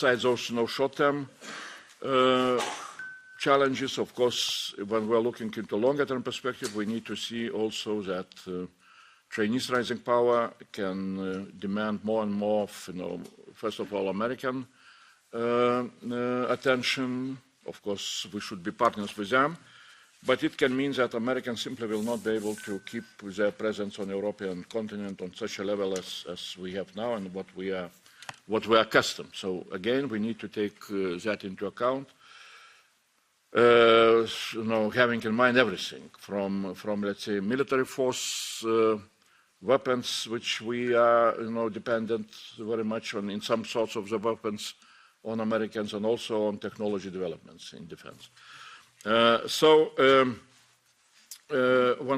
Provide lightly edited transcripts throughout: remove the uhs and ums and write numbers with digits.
Besides those short-term challenges, of course, when we're looking into longer-term perspective, we need to see also that Chinese rising power can demand more and more of, first of all, American attention. Of course, we should be partners with them, but it can mean that Americans simply will not be able to keep their presence on the European continent on such a level as we have now and what we are accustomed. So again, we need to take that into account. Having in mind everything from let's say military force, weapons, which we are dependent very much on in some sorts of the weapons on Americans, and also on technology developments in defense. When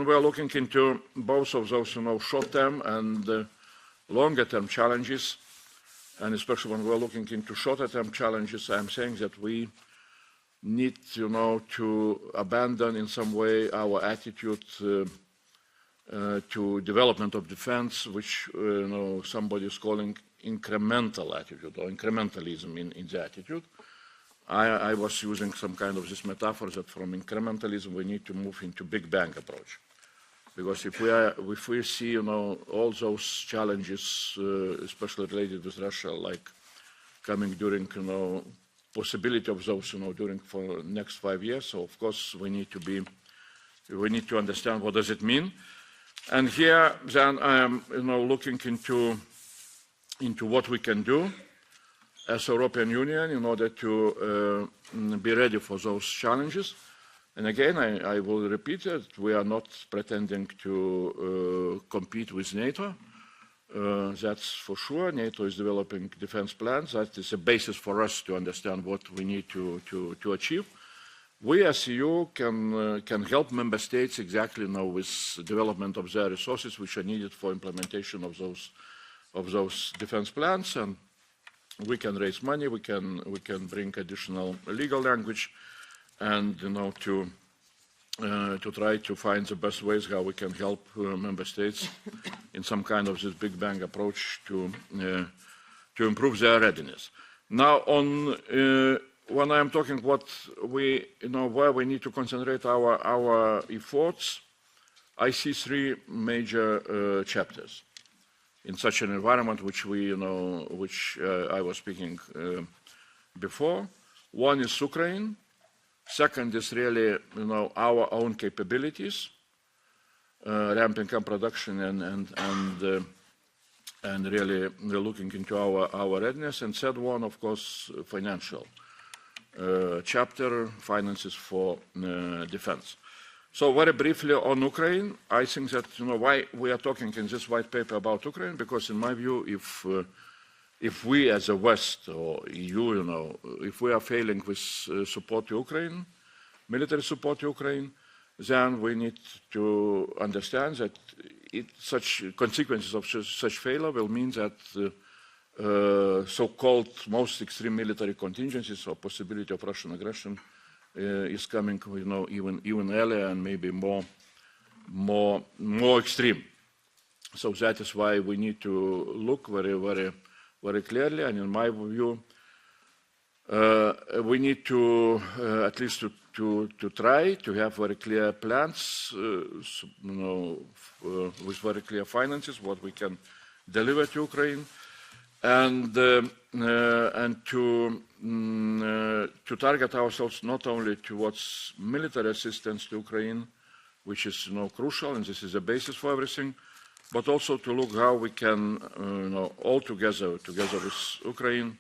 we are looking into both of those short-term and longer-term challenges, and especially when we are looking into shorter-term challenges, I am saying that we need to abandon in some way our attitude to development of defense, which somebody is calling incremental attitude or incrementalism in the attitude. I was using some kind of this metaphor that from incrementalism we need to move into Big Bang approach, because if we see all those challenges, especially related with Russia, like coming during possibility of those during for next 5 years, so of course we need to understand what does it mean. And here then I am looking into what we can do as European Union in order to be ready for those challenges. And again, I will repeat that we are not pretending to compete with NATO. That's for sure. NATO is developing defense plans. That is a basis for us to understand what we need to achieve. We as EU can help member states exactly with development of their resources which are needed for implementation of those defense plans, and we can raise money. We can bring additional legal language, and to try to find the best ways how we can help member states in some kind of this Big Bang approach to improve their readiness. Now, when I am talking what we where we need to concentrate our efforts, I see 3 major chapters in such an environment which I was speaking before. One is Ukraine. Second is really our own capabilities, ramping up production and really looking into our readiness. And third one, of course, financial chapter, finances for defense. So very briefly on Ukraine, I think that why we are talking in this white paper about Ukraine, because in my view, if we as a West or EU, if we are failing with support to Ukraine, military support to Ukraine, then we need to understand that such consequences of such failure will mean that so-called most extreme military contingencies or possibility of Russian aggression is coming, even earlier and maybe more extreme. So that is why we need to look very, very, very clearly, and in my view, we need to at least to try to have very clear plans, with very clear finances, what we can deliver to Ukraine, and to target ourselves not only towards military assistance to Ukraine, which is crucial, and this is the basis for everything, but also to look how we can all together with Ukraine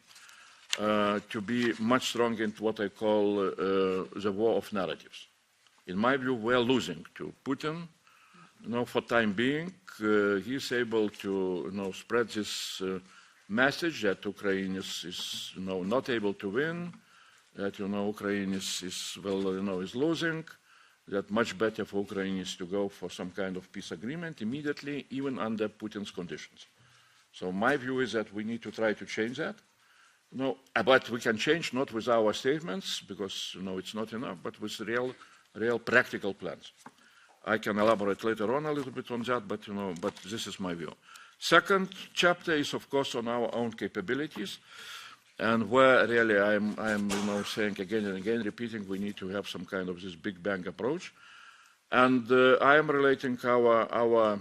to be much stronger in what I call the war of narratives. In my view, we are losing to Putin. For time being, he is able to spread this message that Ukraine is not able to win, that Ukraine is losing, that much better for Ukraine is to go for some kind of peace agreement immediately, even under Putin's conditions. So my view is that we need to try to change that. But we can change not with our statements, because it's not enough, but with real practical plans. I can elaborate later on a little bit on that, but this is my view. Second chapter is, of course, on our own capabilities. and where really I'm saying again and again, repeating, we need to have some kind of this big bang approach. And I am relating our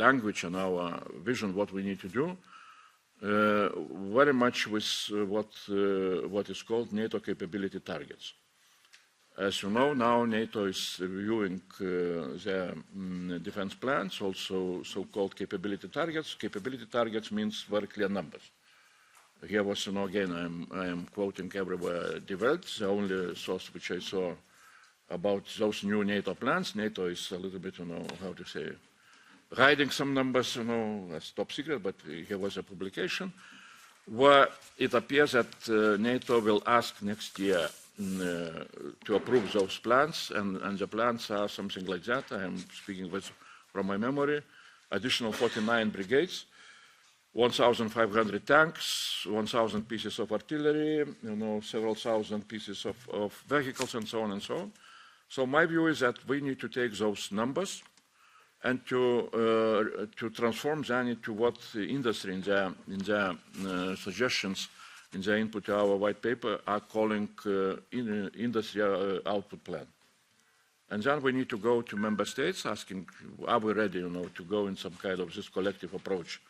language and our vision, what we need to do, very much with what is called NATO capability targets. As you know, now NATO is reviewing their defense plans, also so-called capability targets. Capability targets means very clear numbers. Here was, again, I am quoting everywhere Die Welt, the only source which I saw about those new NATO plans. NATO is a little bit, how to say, hiding some numbers, as top secret, but here was a publication where it appears that NATO will ask next year to approve those plans, and the plans are something like that. I am speaking from my memory. Additional 49 brigades, 1,500 tanks, 1,000 pieces of artillery, several thousand pieces of vehicles, and so on and so on. So my view is that we need to take those numbers and to transform them into what the industry in their suggestions, in their input to our white paper, are calling industry output plan. And then we need to go to member states asking, are we ready, to go in some kind of this collective approach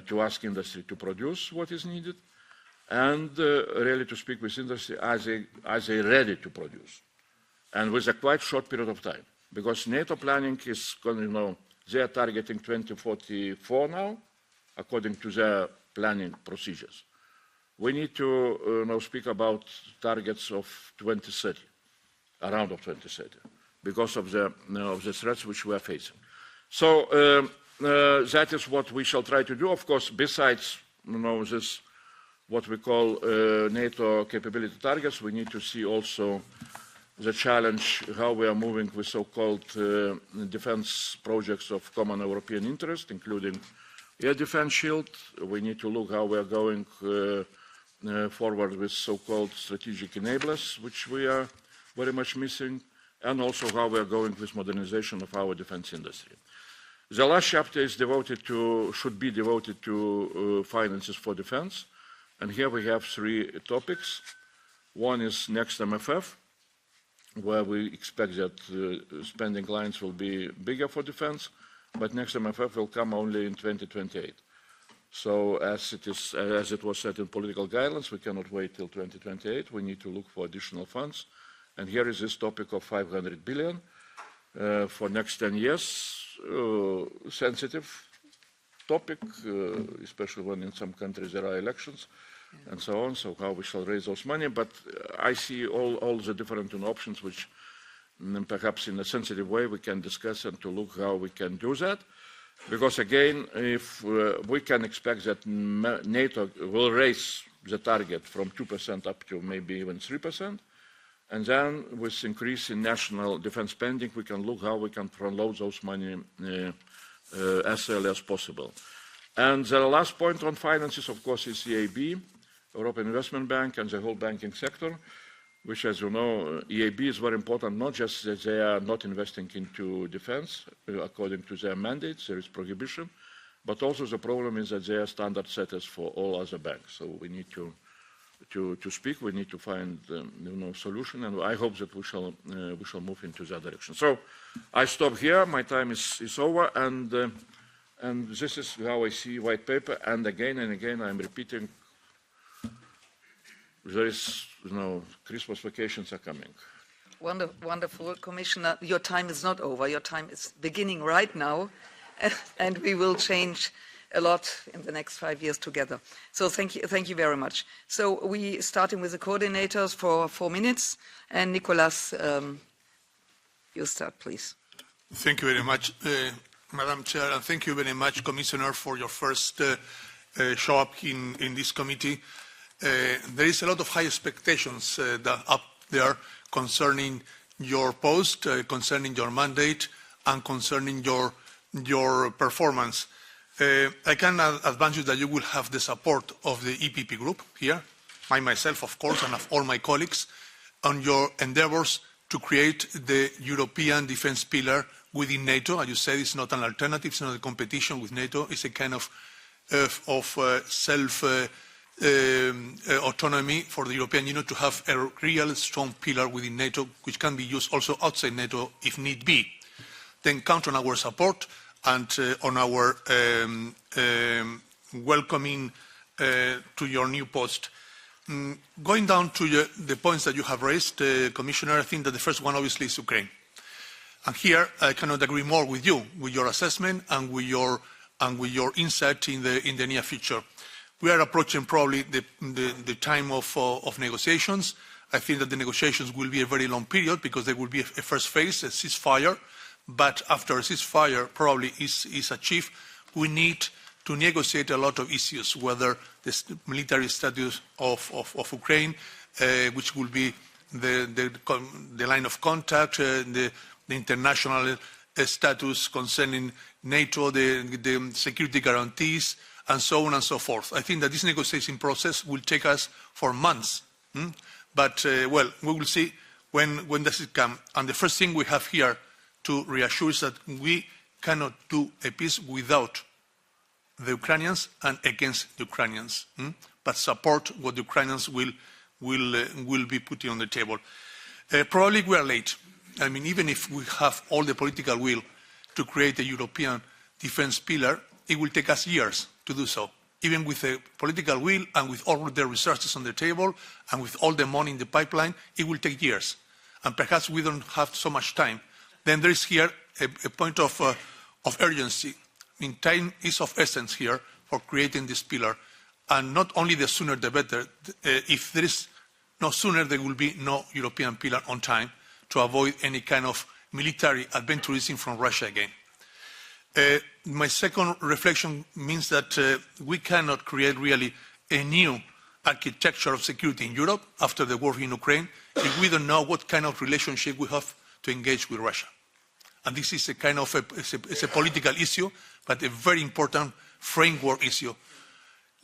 to ask industry to produce what is needed, and really to speak with industry, are they ready to produce? And with a quite short period of time. Because NATO planning is, they are targeting 2044 now, according to their planning procedures. We need to speak about targets of 2030, around of 2030, because of the threats which we are facing. So that is what we shall try to do. Of course, besides this, what we call NATO capability targets, we need to see also the challenge how we are moving with so-called defense projects of common European interest, including air defense shield. We need to look how we are going forward with so-called strategic enablers, which we are very much missing, and also how we are going with modernization of our defense industry. The last chapter is should be devoted to finances for defense, and here we have three topics. One is next MFF, where we expect that spending lines will be bigger for defense, but next MFF will come only in 2028. So as it was said in political guidelines, we cannot wait till 2028. We need to look for additional funds. And here is this topic of 500 billion for next 10 years. Sensitive topic, especially when in some countries there are elections and so on, so how we shall raise those money. But I see all the different options which perhaps in a sensitive way we can discuss and to look how we can do that. Because again, if we can expect that NATO will raise the target from 2% up to maybe even 3%, and then with increase in national defense spending, we can look how we can front load those money as early as possible. And the last point on finances, of course, is EIB, European Investment Bank, and the whole banking sector, which, as you know, EIB is very important, not just that they are not investing into defense according to their mandates, there is prohibition, but also the problem is that they are standard setters for all other banks. So we need to speak, we need to find solution, and I hope that we shall move into that direction. So I stop here, my time is over, and this is how I see white paper, and again I'm repeating, there is, Christmas vacations are coming. Wonderful, Commissioner. Your time is not over. Your time is beginning right now, and we will change a lot in the next 5 years together. So thank you very much. So we starting with the coordinators for 4 minutes, and Nicolas, you start, please. Thank you very much, Madam Chair, and thank you very much, Commissioner, for your first show up in this committee. There is a lot of high expectations up there concerning your post, concerning your mandate, and concerning your performance. I can advance you that you will have the support of the EPP group here, I myself, of course, and of all my colleagues, on your endeavors to create the European defense pillar within NATO. As you said, it's not an alternative, it's not a competition with NATO, it's a kind of autonomy for the European Union to have a real strong pillar within NATO, which can be used also outside NATO if need be. Then count on our support and on our welcoming to your new post. Going down to the points that you have raised, Commissioner, I think that the first one obviously is Ukraine. And here I cannot agree more with you, with your assessment and with your insight in the near future. We are approaching probably the time of negotiations. I think that the negotiations will be a very long period because there will be a first phase, a ceasefire. But after a ceasefire probably is achieved, we need to negotiate a lot of issues, whether the military status of Ukraine, which will be the line of contact, the international status concerning NATO, the security guarantees, and so on and so forth. I think that this negotiation process will take us for months. But, well, we will see when does it come. And the first thing we have here to reassure is that we cannot do a peace without the Ukrainians and against the Ukrainians, but support what the Ukrainians will be putting on the table. Probably we are late. I mean, even if we have all the political will to create a European defense pillar, it will take us years to do so. Even with the political will and with all the resources on the table and with all the money in the pipeline, it will take years. And perhaps we don't have so much time. Then there is here a point of urgency. I mean, time is of essence here for creating this pillar. And not only the sooner the better. If there is no sooner, there will be no European pillar on time to avoid any kind of military adventurism from Russia again. My second reflection means that we cannot create really a new architecture of security in Europe after the war in Ukraine if we don't know what kind of relationship we have to engage with Russia. And this is a kind of it's a political issue, but a very important framework issue.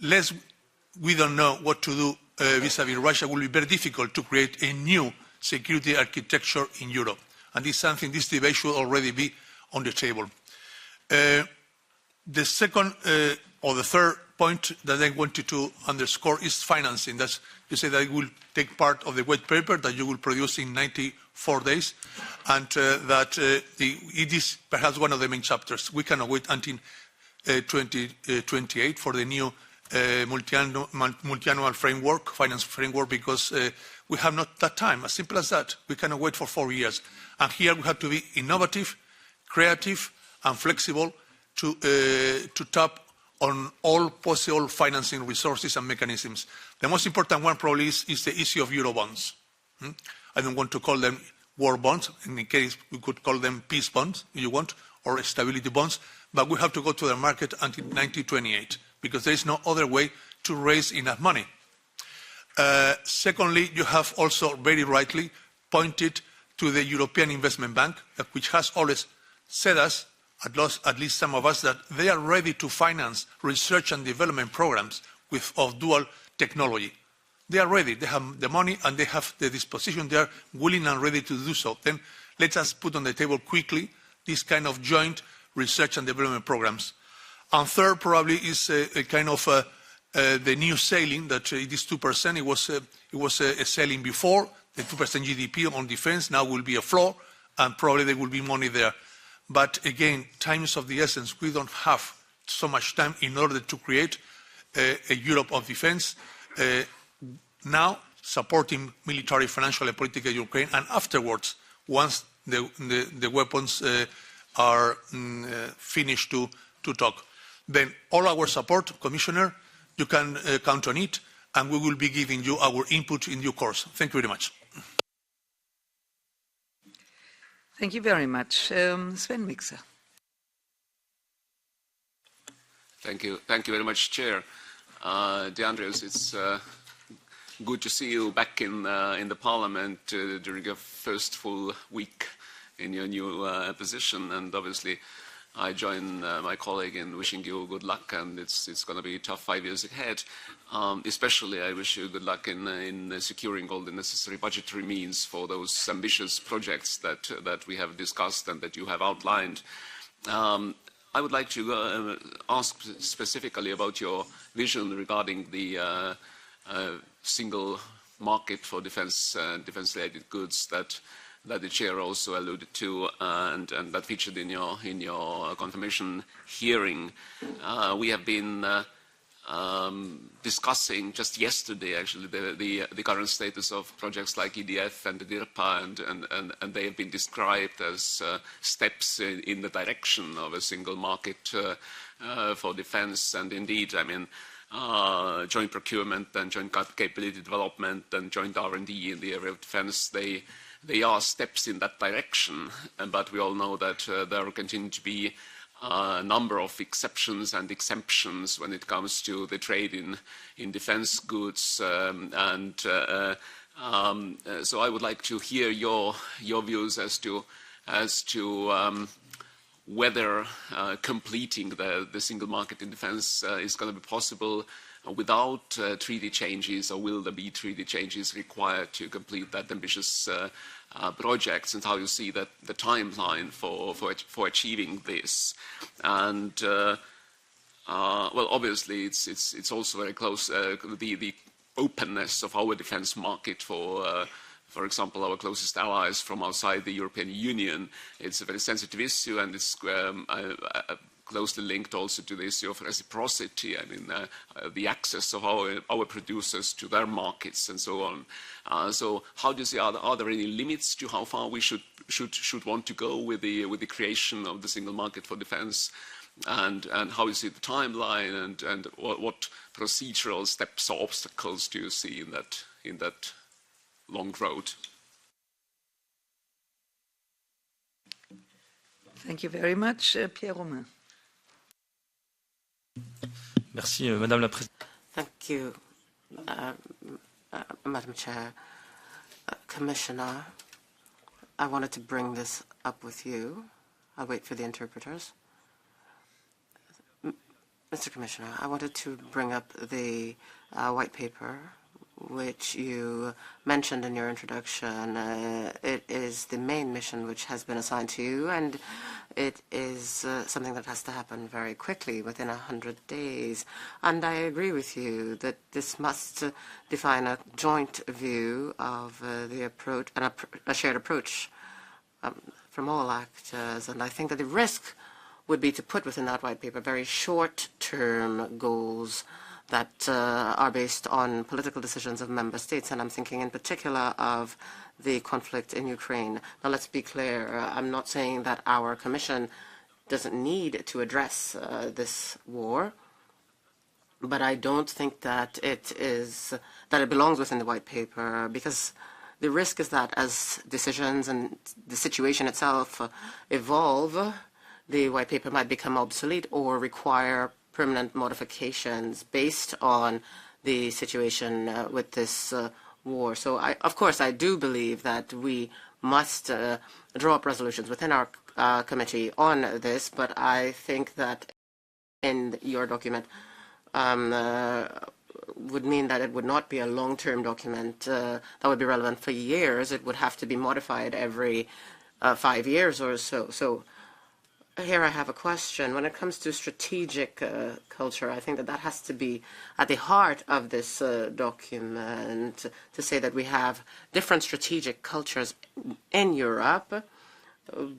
Less we don't know what to do vis-à-vis Russia, will be very difficult to create a new security architecture in Europe. And this is something, this debate should already be on the table. The second or the third point that I wanted to underscore is financing. That's, you say that it will take part of the white paper that you will produce in 94 days, and that it is perhaps one of the main chapters. We cannot wait until 2028 for the new multi-annual framework, finance framework, because we have not that time, as simple as that. We cannot wait for 4 years. And here we have to be innovative, creative, and flexible to tap on all possible financing resources and mechanisms. The most important one probably is the issue of Eurobonds. I don't want to call them war bonds. In any case, we could call them peace bonds, if you want, or stability bonds. But we have to go to the market until 1928, because there is no other way to raise enough money. Secondly, you have also very rightly pointed to the European Investment Bank, which has always said us, at least some of us, that they are ready to finance research and development programs of dual technology. They are ready. They have the money and they have the disposition. They are willing and ready to do so. Then let us put on the table quickly this kind of joint research and development programs. And third probably is a kind of the new ceiling that it is 2%. It was a ceiling before, the 2% GDP on defense. Now will be a floor, and probably there will be money there. But again, time is of the essence. We don't have so much time in order to create a Europe of defense. Now, supporting military, financial, and political Ukraine, and afterwards, once the weapons are finished to talk. Then all our support, Commissioner, you can count on it, and we will be giving you our input in due course. Thank you very much. Thank you very much. Sven Mikser. Thank you very much, Chair. Dear Andrius, it's good to see you back in the Parliament during your first full week in your new position, and obviously I join my colleague in wishing you good luck, and it's going to be a tough 5 years ahead. Especially I wish you good luck in securing all the necessary budgetary means for those ambitious projects that we have discussed and that you have outlined. I would like to ask specifically about your vision regarding the single market for defense-related goods that the chair also alluded to, and that featured in your confirmation hearing. We have been discussing just yesterday, actually, the current status of projects like EDF and the DIRPA, and they have been described as steps in the direction of a single market for defense. And indeed, I mean, joint procurement and joint capability development and joint R&D in the area of defense, they are steps in that direction. But we all know that there will continue to be a number of exceptions and exemptions when it comes to the trade in defense goods. So I would like to hear your views as to whether completing the single market in defense is going to be possible without treaty changes, or will there be treaty changes required to complete that ambitious projects, and how you see that the timeline for achieving this. And well, obviously, it's also very close. The openness of our defense market for example, our closest allies from outside the European Union. It's a very sensitive issue, and it's closely linked also to the issue of reciprocity. I mean, the access of our producers to their markets and so on. So, how do you see? Are there any limits to how far we should want to go with the creation of the single market for defence? And how you see the timeline, and what procedural steps or obstacles do you see in that long road? Thank you very much, Pierre Romain. Merci, Madame la Présidente. Thank you, Madam Chair. Commissioner, I wanted to bring this up with you. I'll wait for the interpreters. Mr. Commissioner, I wanted to bring up the white paper which you mentioned in your introduction. It is the main mission which has been assigned to you, and it is something that has to happen very quickly, within 100 days. And I agree with you that this must define a joint view of the approach, and a shared approach from all actors. And I think that the risk would be to put within that white paper very short-term goals that are based on political decisions of member states, and I'm thinking in particular of the conflict in Ukraine. Now, let's be clear. I'm not saying that our Commission doesn't need to address this war, but I don't think that it belongs within the white paper, because the risk is that as decisions and the situation itself evolve, the white paper might become obsolete or require permanent modifications based on the situation with this war. So, of course, I do believe that we must draw up resolutions within our committee on this, but I think that in your document would mean that it would not be a long-term document that would be relevant for years. It would have to be modified every 5 years or so. So, here I have a question. When it comes to strategic culture, I think that has to be at the heart of this document, to say that we have different strategic cultures in Europe,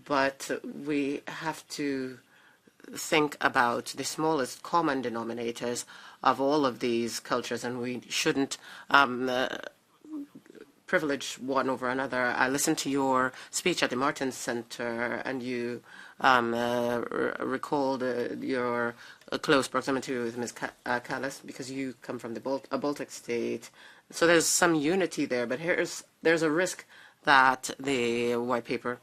but we have to think about the smallest common denominators of all of these cultures, and we shouldn't privilege one over another. I listened to your speech at the Martin Center, and you recalled your close proximity with Ms. Kallas, because you come from a Baltic state. So there's some unity there, but there's a risk that the white paper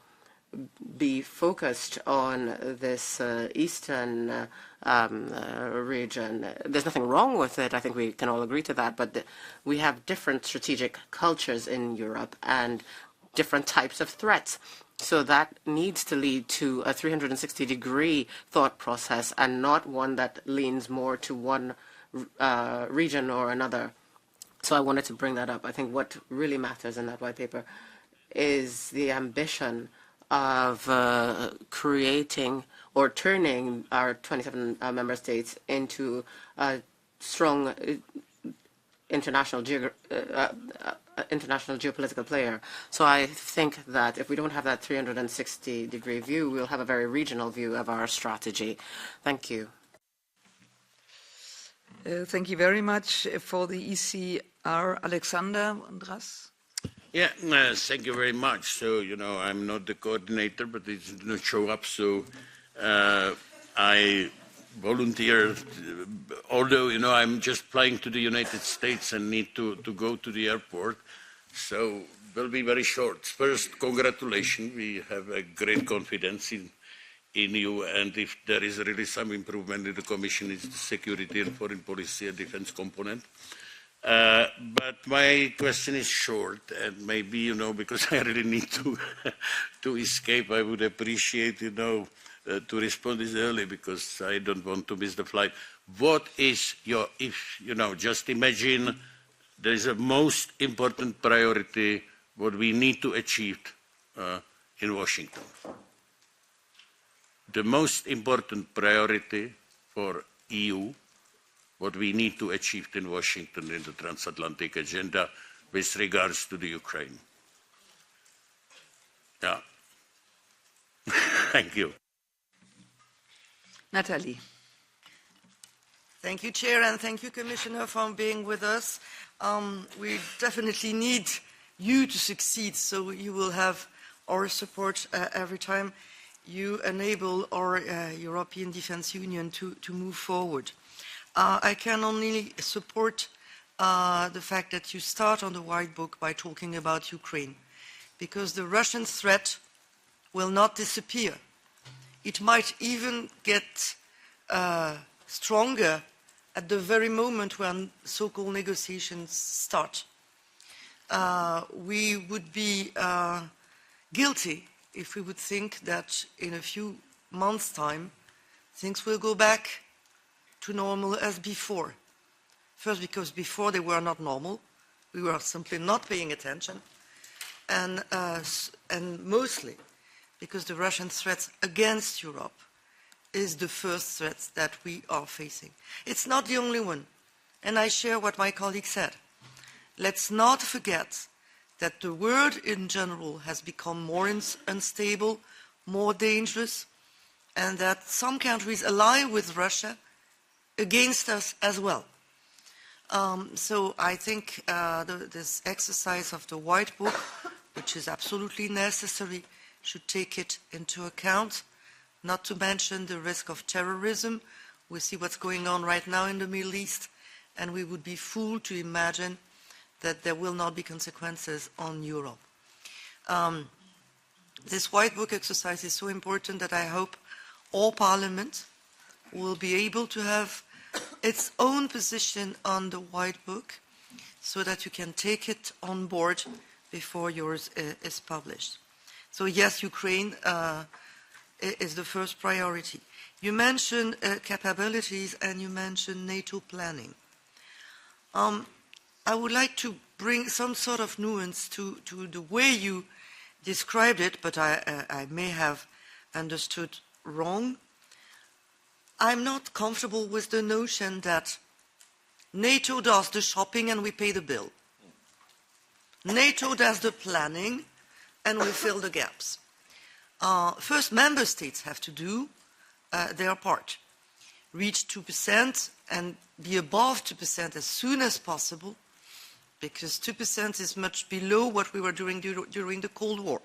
be focused on this eastern region. There's nothing wrong with it. I think we can all agree to that, but we have different strategic cultures in Europe and different types of threats. So that needs to lead to a 360-degree thought process, and not one that leans more to one region or another. So I wanted to bring that up. I think what really matters in that white paper is the ambition of creating or turning our 27 member states into a strong international geopolitical player. So I think that if we don't have that 360-degree view, we'll have a very regional view of our strategy. Thank you. Thank you very much. For the ECR, Alexander Andras. Yeah, thank you very much. So, I'm not the coordinator, but it did not show up, so I volunteered, although, I'm just flying to the United States and need to go to the airport, so will be very short. First, congratulations. We have a great confidence in you, and if there is really some improvement in the Commission, it's the security and foreign policy and defense component. But my question is short, and maybe, because I really need to escape, I would appreciate, to respond this early, because I don't want to miss the flight. What is just imagine there is a most important priority, what we need to achieve in Washington. The most important priority for EU, what we need to achieve in Washington in the transatlantic agenda with regards to the Ukraine. Yeah. Thank you. Natalie. Thank you, Chair, and thank you, Commissioner, for being with us. We definitely need you to succeed, so you will have our support every time you enable our European Defence Union to move forward. I can only support the fact that you start on the White Book by talking about Ukraine, because the Russian threat will not disappear. It might even get stronger at the very moment when so-called negotiations start. We would be guilty if we would think that in a few months' time, things will go back to normal as before. First, because before they were not normal, we were simply not paying attention, and mostly because the Russian threat against Europe is the first threat that we are facing. It's not the only one, and I share what my colleague said. Let's not forget that the world in general has become more unstable, more dangerous, and that some countries ally with Russia against us as well. So I think this exercise of the White Book, which is absolutely necessary, should take it into account, not to mention the risk of terrorism. We see what's going on right now in the Middle East, and we would be fooled to imagine that there will not be consequences on Europe. This White Book exercise is so important that I hope all Parliament will be able to have its own position on the White Book so that you can take it on board before yours is published. So yes, Ukraine is the first priority. You mentioned capabilities and you mentioned NATO planning. I would like to bring some sort of nuance to the way you described it, but I may have understood wrong. I'm not comfortable with the notion that NATO does the shopping and we pay the bill. NATO does the planning and we fill the gaps. First, member states have to do their part. Reach 2% and be above 2% as soon as possible, because 2% is much below what we were doing during the Cold War.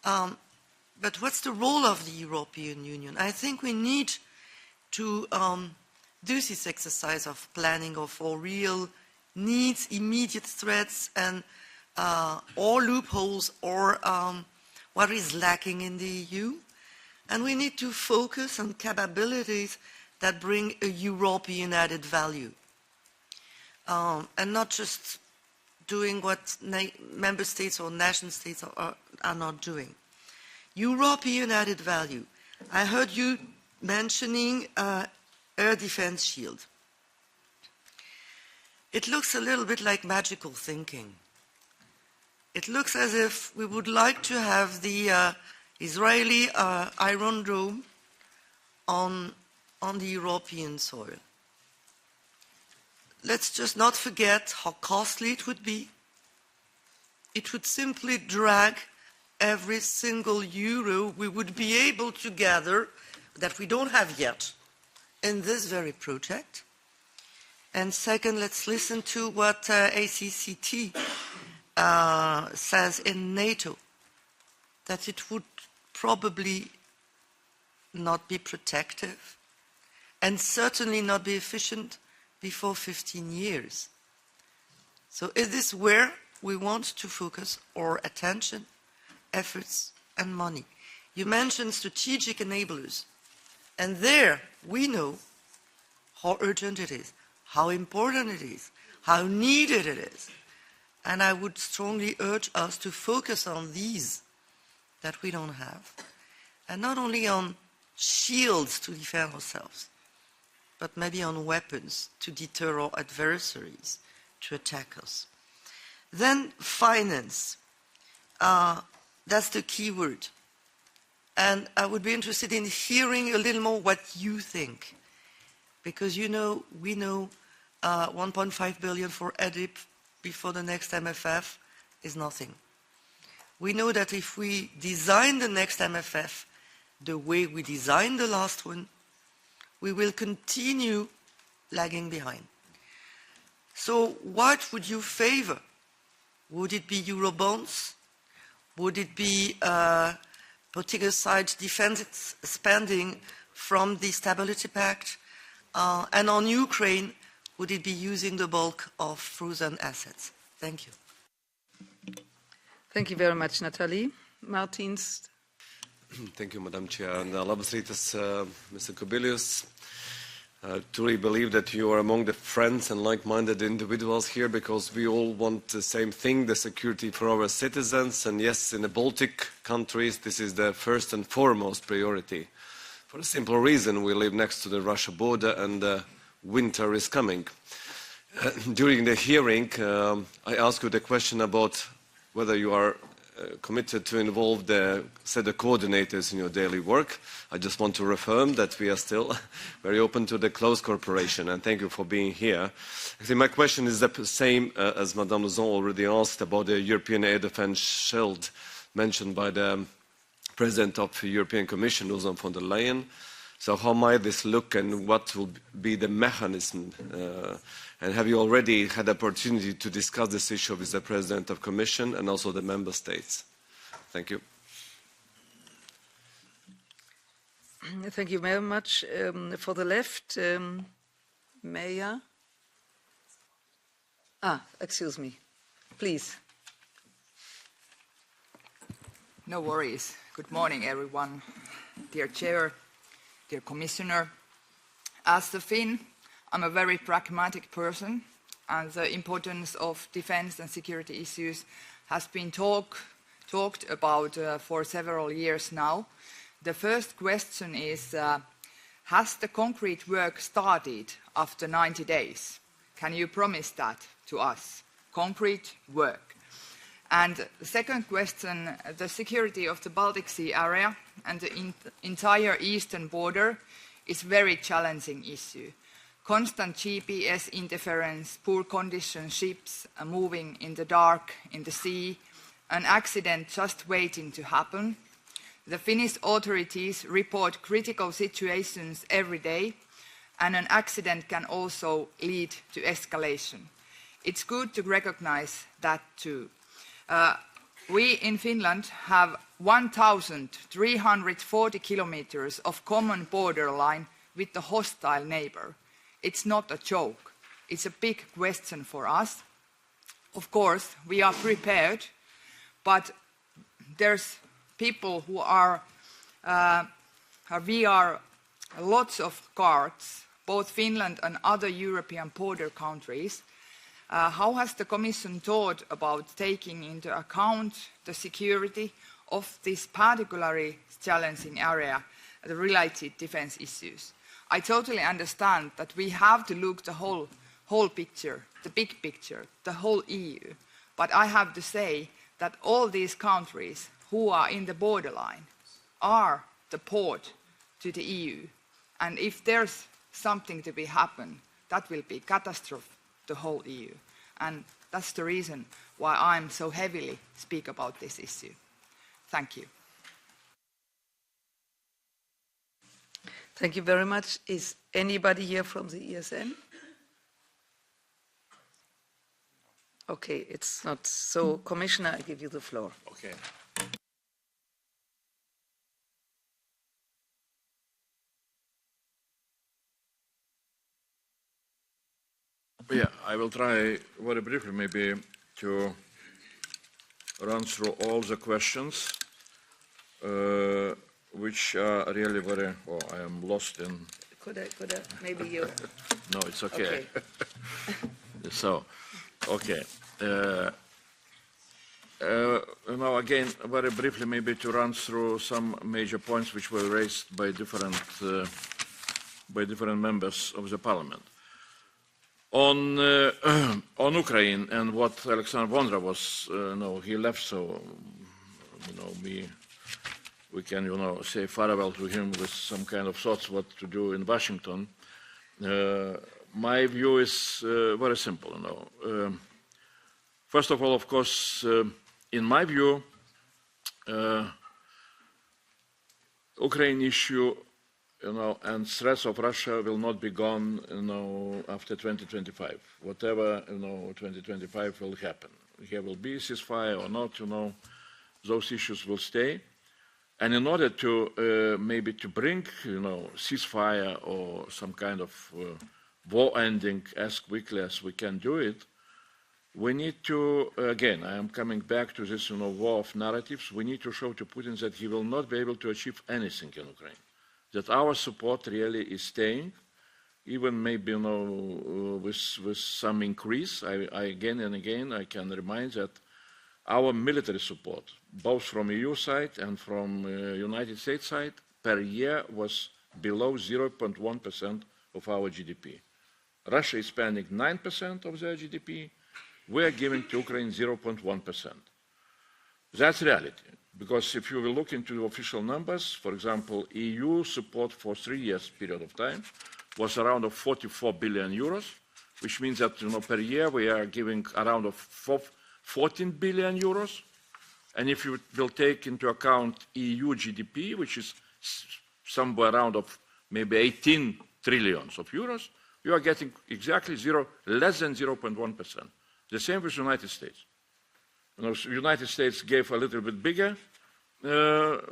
But what's the role of the European Union? I think we need to do this exercise of planning of our real needs, immediate threats, and or loopholes, or what is lacking in the EU. And we need to focus on capabilities that bring a European added value. And not just doing what member states or nation states are not doing. European added value. I heard you mentioning air defense shield. It looks a little bit like magical thinking. it looks as if we would like to have the Israeli Iron Dome on the European soil. Let's just not forget how costly it would be. It would simply drag every single euro we would be able to gather that we don't have yet in this very project. And second, let's listen to what ACCT says in NATO, that it would probably not be protective and certainly not be efficient before 15 years. So is this where we want to focus our attention, efforts, and money? You mentioned strategic enablers, and there we know how urgent it is, how important it is, how needed it is. And I would strongly urge us to focus on these that we don't have, and not only on shields to defend ourselves, but maybe on weapons to deter our adversaries to attack us. Then finance, that's the key word. And I would be interested in hearing a little more what you think. Because we know 1.5 billion for EDIP before the next MFF is nothing. We know that if we design the next MFF the way we designed the last one, we will continue lagging behind. So what would you favor? Would it be Eurobonds? Would it be putting aside defense spending from the Stability Pact? And on Ukraine, would it be using the bulk of frozen assets? Thank you. Thank you very much, Nathalie. Martins. Thank you, Madam Chair. And labas rytas, Mr. Kubilius. Truly believe that you are among the friends and like-minded individuals here, because we all want the same thing, the security for our citizens. And yes, in the Baltic countries, this is the first and foremost priority. For a simple reason, we live next to the Russia border and winter is coming. During the hearing, I asked you the question about whether you are committed to involve the coordinators in your daily work. I just want to reaffirm that we are still very open to the close cooperation, and thank you for being here. Actually, my question is the same as Madame Luzon already asked about the European Air Defence Shield mentioned by the President of the European Commission, Ursula von der Leyen. So how might this look, and what will be the mechanism? And have you already had the opportunity to discuss this issue with the President of the Commission and also the Member States? Thank you. Thank you very much. For the left, Maya. Excuse me. Please. No worries. Good morning, everyone. Dear Chair, dear Commissioner. As the Finn, I'm a very pragmatic person, and the importance of defense and security issues has been talked about for several years now. The first question is, has the concrete work started after 90 days? Can you promise that to us? Concrete work. And the second question, the security of the Baltic Sea area and the entire eastern border is a very challenging issue. Constant GPS interference, poor condition ships moving in the dark in the sea, an accident just waiting to happen. The Finnish authorities report critical situations every day, and an accident can also lead to escalation. It's good to recognize that too. We in Finland have 1,340 kilometers of common borderline with the hostile neighbor. It's not a joke. It's a big question for us. Of course, we are prepared, but there's people who we are lots of cards, both Finland and other European border countries. How has the Commission thought about taking into account the security of this particularly challenging area, the related defense issues? I totally understand that we have to look the whole picture, the big picture, the whole EU. But I have to say that all these countries who are in the borderline are the port to the EU. And if there's something to be happen, that will be catastrophe to the whole EU. And that's the reason why I'm so heavily speak about this issue. Thank you. Thank you very much. Is anybody here from the ESN? Okay, it's not. So, Commissioner, I give you the floor. Okay. Yeah, I will try very briefly maybe to run through all the questions, which are really very, oh, I am lost in. Could I, maybe you? No, it's okay. Okay. So, okay. Now again, very briefly maybe to run through some major points which were raised by different members of the parliament. On Ukraine and what Alexander Vondra was, he left, so we can say farewell to him with some kind of thoughts what to do in Washington. My view is very simple. First of all, of course, in my view, Ukraine issue, and threats of Russia will not be gone, after 2025. Whatever, 2025 will happen. Here will be ceasefire or not, those issues will stay. And in order to maybe to bring, ceasefire or some kind of war ending as quickly as we can do it, we need to, again, I am coming back to this, war of narratives. We need to show to Putin that he will not be able to achieve anything in Ukraine. That our support really is staying, even maybe, with some increase. I again and again, I can remind that our military support, both from EU side and from United States side, per year was below 0.1% of our GDP. Russia is spending 9% of their GDP. We are giving to Ukraine 0.1%. That's reality. Because if you will look into the official numbers, for example, EU support for 3 years period of time was around 44 billion euros, which means that per year we are giving around 14 billion euros. And if you will take into account EU GDP, which is somewhere around maybe 18 trillions of euros, you are getting exactly less than 0.1%. The same with the United States. The United States gave a little bit bigger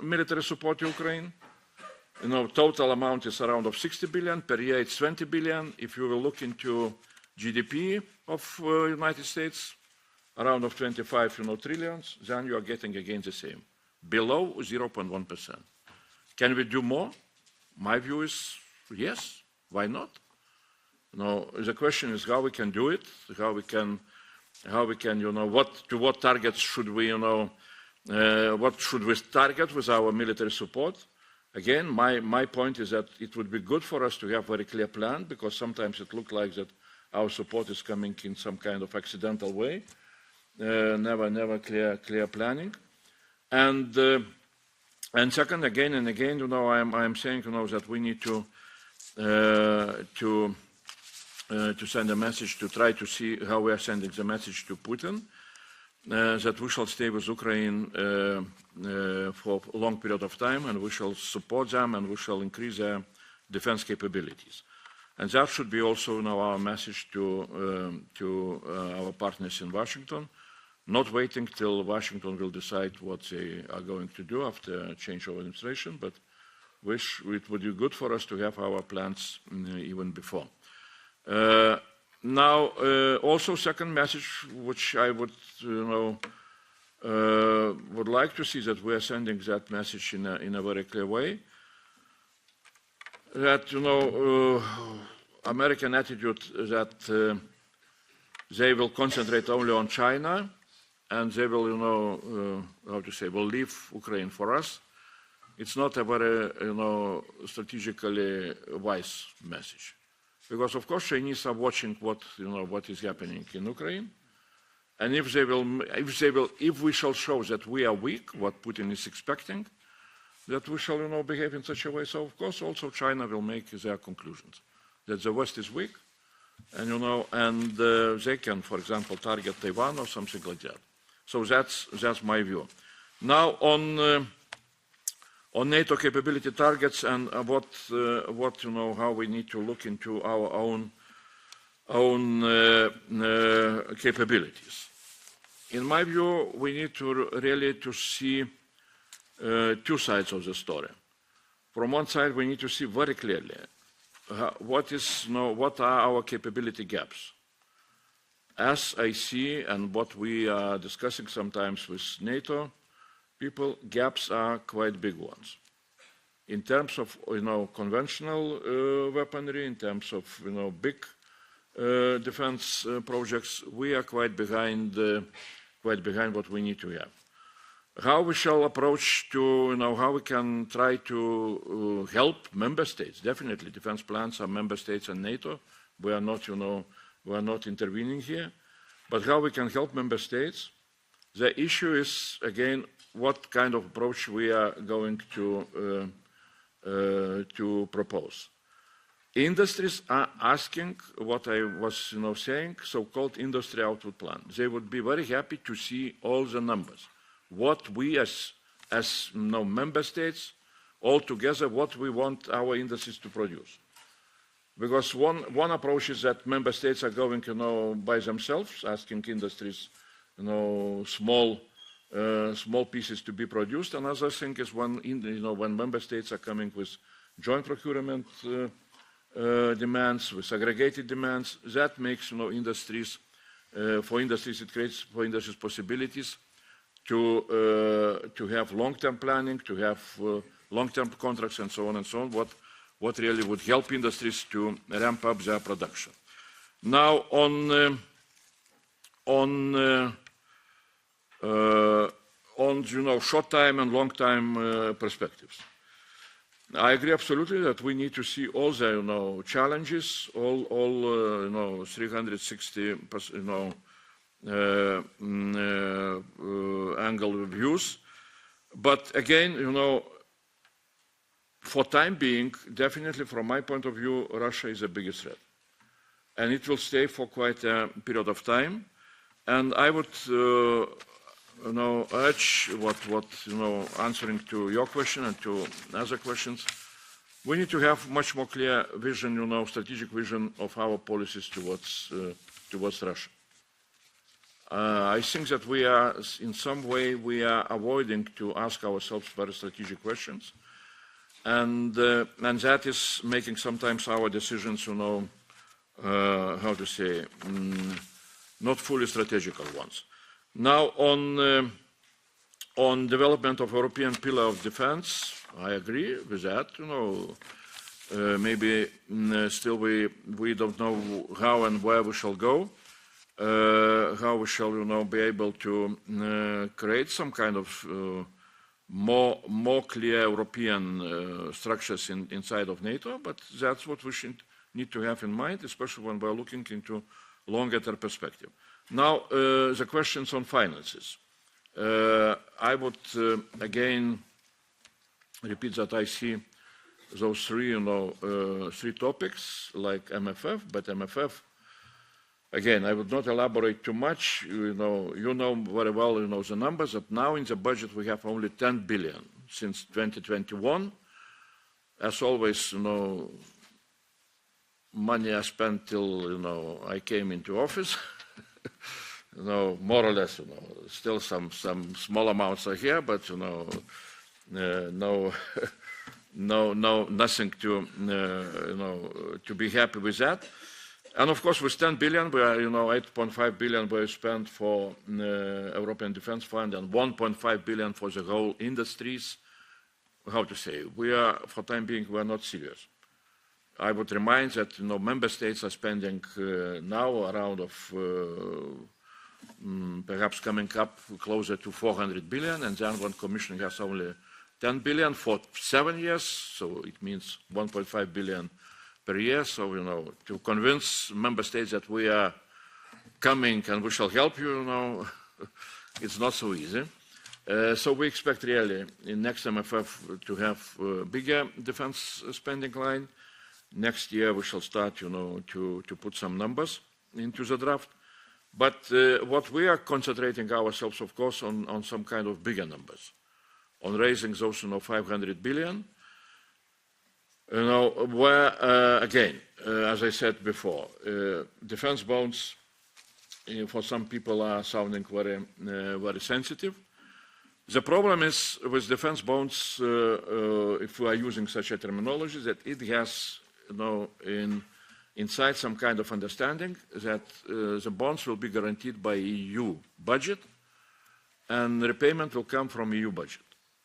military support to Ukraine. Total amount is around 60 billion. Per year it's 20 billion. If you will look into GDP of United States, around 25 trillions, then you are getting again the same, below 0.1%. Can we do more? My view is yes. Why not? The question is how we can do it, how we can, what targets should we, what should we target with our military support? Again, my point is that it would be good for us to have a very clear plan, because sometimes it looks like that our support is coming in some kind of accidental way, never clear planning. And second, again and again, I am saying, that we need to send a message, to try to see how we are sending the message to Putin, that we shall stay with Ukraine for a long period of time, and we shall support them, and we shall increase their defense capabilities. And that should be also our message to our partners in Washington, not waiting till Washington will decide what they are going to do after change of administration, but it would be good for us to have our plans even before. Now, also second message, which I would, would like to see that we are sending that message in a very clear way, that, American attitude that they will concentrate only on China, and they will, will leave Ukraine for us. It's not a very, strategically wise message. Because, of course, Chinese are watching what is happening in Ukraine. And if we shall show that we are weak, what Putin is expecting, that we shall, behave in such a way. So, of course, also China will make their conclusions that the West is weak, and they can, for example, target Taiwan or something like that. So that's my view. Now on NATO capability targets and how we need to look into our own capabilities. In my view, we need to really see two sides of the story. From one side, we need to see very clearly what are our capability gaps. As I see, and what we are discussing sometimes with NATO people, gaps are quite big ones. In terms of conventional weaponry, in terms of big defense projects, we are quite behind what we need to have. How we shall approach to, how we can try to help member states. Definitely, defense plans are member states and NATO. We are not, we are not intervening here. But how we can help member states? The issue is, again, what kind of approach we are going to propose. Industries are asking what I was saying, so-called industry output plan. They would be very happy to see all the numbers. What we as member states, all together, what we want our industries to produce. Because one approach is that member states are going, by themselves, asking industries, small pieces to be produced. Another thing is when member states are coming with joint procurement demands, with aggregated demands, that makes, industries, for industries, it creates for industries possibilities to have long-term planning, to have long-term contracts, and so on and so on. What really would help industries to ramp up their production. Now, on short-time and long-time perspectives. I agree absolutely that we need to see all the challenges, all 360 angle views. But again, for time being, definitely from my point of view, Russia is the biggest threat. And it will stay for quite a period of time. And I would urge answering to your question and to other questions, we need to have much more clear vision, strategic vision of our policies towards Russia. I think that we are, in some way, we are avoiding to ask ourselves very strategic questions, and that is making sometimes our decisions, how to say, not fully strategical ones. Now, on development of European pillar of defense, I agree with that. Maybe still we don't know how and where we shall go, how we shall, be able to create some kind of more clear European structures inside of NATO. But that's what we should need to have in mind, especially when we're looking into longer-term perspective. Now, the questions on finances. I would again repeat that I see those three topics like MFF, but MFF, again, I would not elaborate too much. You know very well, the numbers, that now in the budget we have only 10 billion since 2021. As always, money I spent till, I came into office. More or less, still some small amounts are here, but nothing to be happy with that. And of course, with 10 billion, we are 8.5 billion were spent for European Defence Fund and 1.5 billion for the whole industries. How to say? We are, for time being, we are not serious. I would remind that member states are spending now around of perhaps coming up closer to 400 billion, and then one Commission has only 10 billion for 7 years, so it means 1.5 billion per year. So to convince member states that we are coming and we shall help you, you know, it's not so easy. So we expect really in next MFF to have a bigger defense spending line. Next year we shall start, you know, to put some numbers into the draft. But what we are concentrating ourselves, of course, on some kind of bigger numbers, on raising those, you know, 500 billion. You know, where, again, as I said before, defense bonds for some people are sounding very, very sensitive. The problem is with defense bonds, if we are using such a terminology, that it has, you know, inside some kind of understanding that the bonds will be guaranteed by EU budget and repayment will come from EU budget,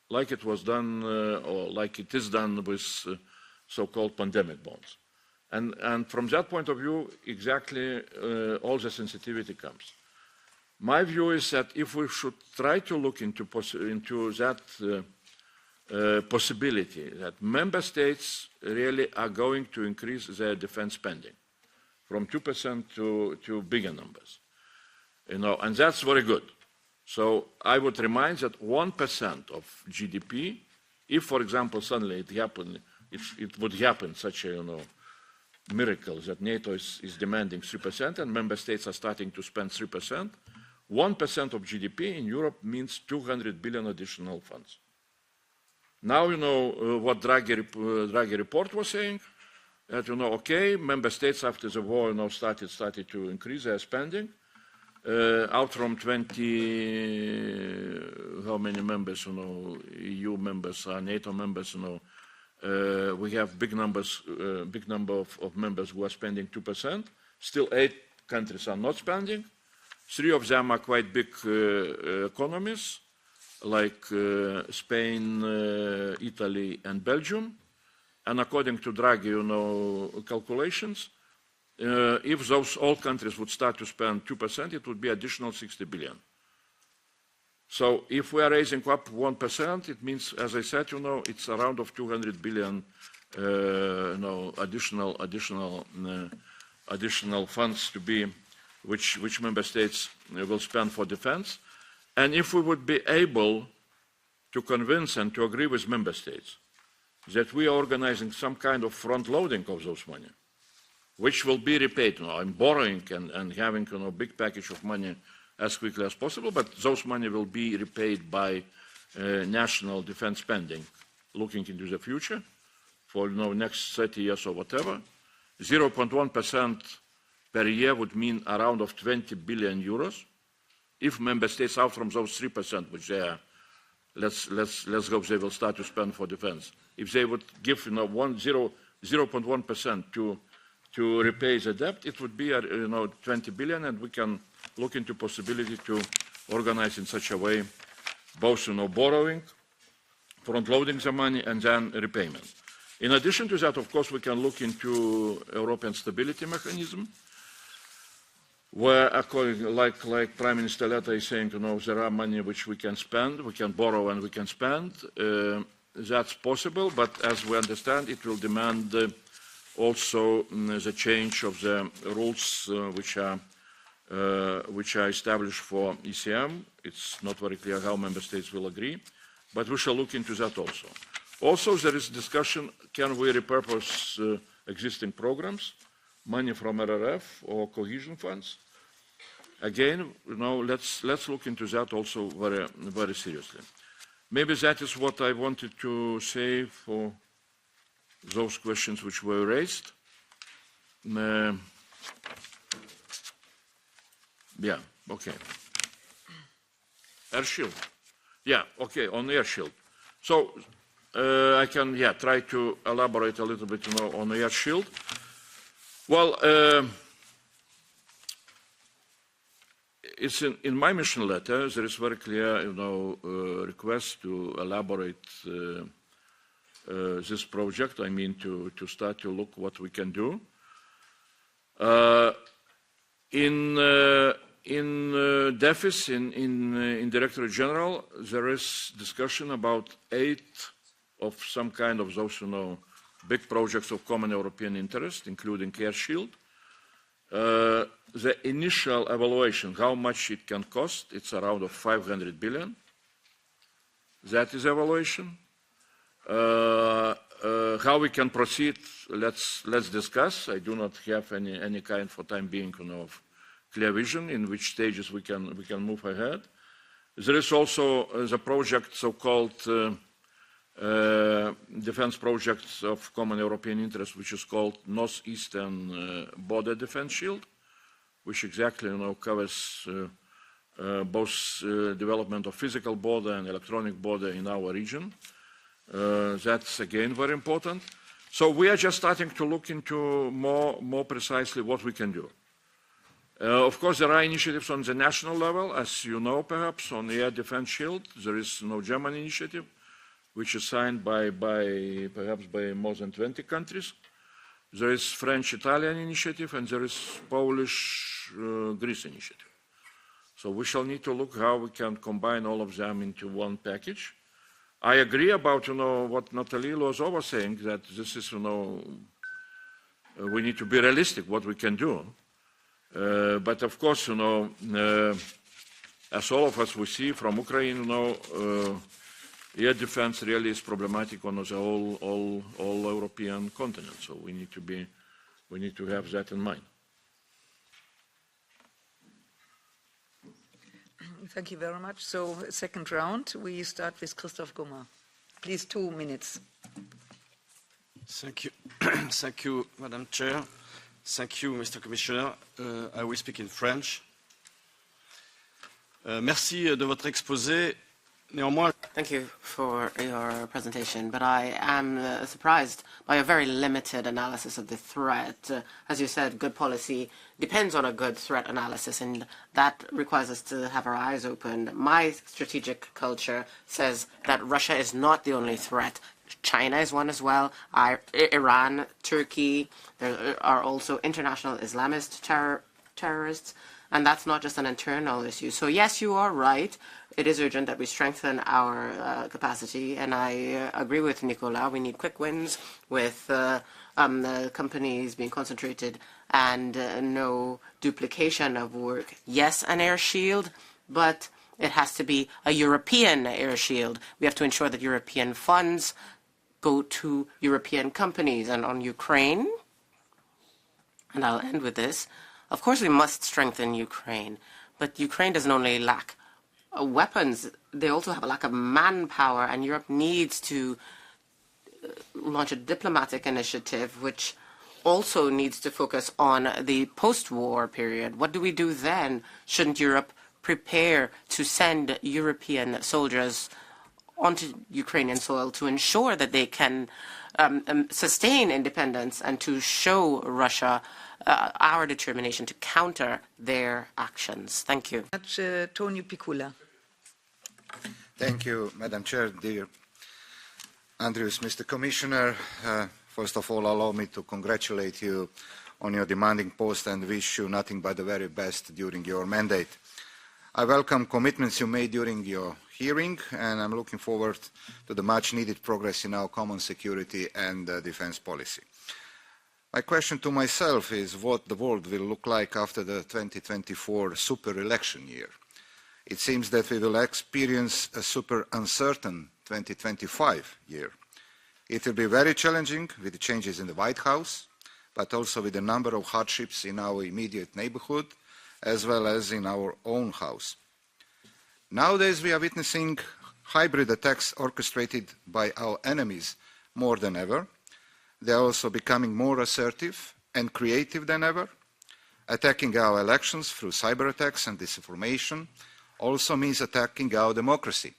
like it was done or like it is done with so-called pandemic bonds. And from that point of view, exactly all the sensitivity comes. My view is that if we should try to look into that possibility that member states really are going to increase their defense spending from 2% to bigger numbers, you know, and that's very good. So I would remind that 1% of GDP, if, for example, suddenly it would happen such a, you know, miracle that NATO is demanding 3% and member states are starting to spend 3%, 1% of GDP in Europe means 200 billion additional funds. Now you know what Draghi report was saying, that, you know, okay, member states after the war, you know, started to increase their spending. Out from 20, how many members, you know, EU members are NATO members, you know, we have big number of members who are spending 2%. Still 8 countries are not spending. 3 of them are quite big economies, like Spain, Italy, and Belgium. And according to Draghi, you know, calculations, if those all countries would start to spend 2%, it would be additional 60 billion. So if we are raising up 1%, it means, as I said, you know, it's around of 200 billion, you know, additional funds to be, which member states will spend for defense. And if we would be able to convince and to agree with member states that we are organizing some kind of front loading of those money, which will be repaid, you know, and borrowing and having, you know, big package of money as quickly as possible, but those money will be repaid by national defense spending, looking into the future for, you know, next 30 years or whatever. 0.1% per year would mean around of 20 billion euros. If member states out from those 3%, which they are, let's hope they will start to spend for defense. If they would give, you know, 0.1% to repay the debt, it would be, you know, 20 billion, and we can look into possibility to organize in such a way both, you know, borrowing, front-loading the money, and then repayment. In addition to that, of course, we can look into European stability mechanism, where, according, like Prime Minister Letta is saying, you know, there are money which we can spend, we can borrow and we can spend. That's possible, but as we understand, it will demand also the change of the rules which are established for ECM. It's not very clear how member states will agree, but we shall look into that also. Also, there is discussion, can we repurpose existing programs, money from RRF or cohesion funds? Again, you know, let's look into that also very, very seriously. Maybe that is what I wanted to say for those questions which were raised. Yeah, okay. Air shield. Yeah, okay, on air shield. So I can, yeah, try to elaborate a little bit, you know, on air shield. Well, it's in my mission letter, there is very clear, you know, request to elaborate this project. I mean, to start to look what we can do. In DEFIS, in Directorate General, there is discussion about 8 of some kind of those, you know, big projects of common European interest, including Air Shield. The initial evaluation, how much it can cost, it's around 500 billion. That is evaluation. How we can proceed, let's discuss. I do not have any kind for time being of clear vision in which stages we can move ahead. There is also the project, so-called defense projects of common European interest, which is called Northeastern Border Defense Shield, which exactly covers both development of physical border and electronic border in our region. That's again very important. So we are just starting to look into more precisely what we can do. Of course, there are initiatives on the national level, as you know, perhaps, on the air defense shield. There is no German initiative, which is signed perhaps by more than 20 countries. There is French-Italian initiative, and there is Polish-Greece initiative. So we shall need to look how we can combine all of them into one package. I agree about, what Natalie Loiseau was saying, that this is, we need to be realistic what we can do. But of course, as all of us we see from Ukraine, air defense really is problematic on the all European continent. So we need to have that in mind. Thank you very much. So, second round, we start with Christoph Gummer. Please, 2 minutes. Thank you. Thank you, Madam Chair. Thank you, Mr. Commissioner. I will speak in French. Merci de votre exposé. Néanmoins, Thank you for your presentation, but I am surprised by a very limited analysis of the threat. As you said, good policy depends on a good threat analysis, and that requires us to have our eyes open. My strategic culture says that Russia is not the only threat. China is one as well, Iran, Turkey. There are also international Islamist terrorists, and that's not just an internal issue. So yes, you are right. It is urgent that we strengthen our capacity, and I agree with Nicolas. We need quick wins with the companies being concentrated and no duplication of work. Yes, an air shield, but it has to be a European air shield. We have to ensure that European funds go to European companies. And on Ukraine, and I'll end with this, of course we must strengthen Ukraine, but Ukraine doesn't only lack weapons, they also have a lack of manpower, and Europe needs to launch a diplomatic initiative which also needs to focus on the post-war period. What do we do then? Shouldn't Europe prepare to send European soldiers onto Ukrainian soil to ensure that they can sustain independence and to show Russia our determination to counter their actions? Thank you. Tonio Picula. Thank you, Madam Chair. Dear Andrius, Mr. Commissioner, first of all, allow me to congratulate you on your demanding post and wish you nothing but the very best during your mandate. I welcome commitments you made during your hearing, and I'm looking forward to the much-needed progress in our common security and defense policy. My question to myself is what the world will look like after the 2024 super-election year. It seems that we will experience a super uncertain 2025 year. It will be very challenging with the changes in the White House, but also with a number of hardships in our immediate neighborhood, as well as in our own house. Nowadays, we are witnessing hybrid attacks orchestrated by our enemies more than ever. They are also becoming more assertive and creative than ever. Attacking our elections through cyber attacks and disinformation also means attacking our democracy.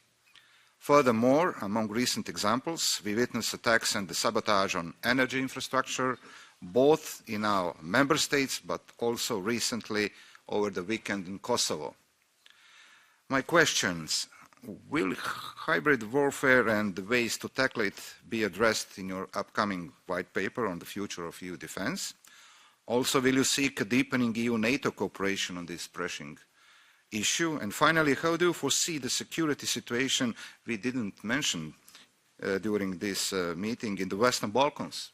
Furthermore, among recent examples, we witness attacks and the sabotage on energy infrastructure, both in our member states, but also recently over the weekend in Kosovo. My questions: will hybrid warfare and the ways to tackle it be addressed in your upcoming white paper on the future of EU defense? Also, will you seek a deepening EU-NATO cooperation on this pressing issue? And finally, how do you foresee the security situation we didn't mention during this meeting in the Western Balkans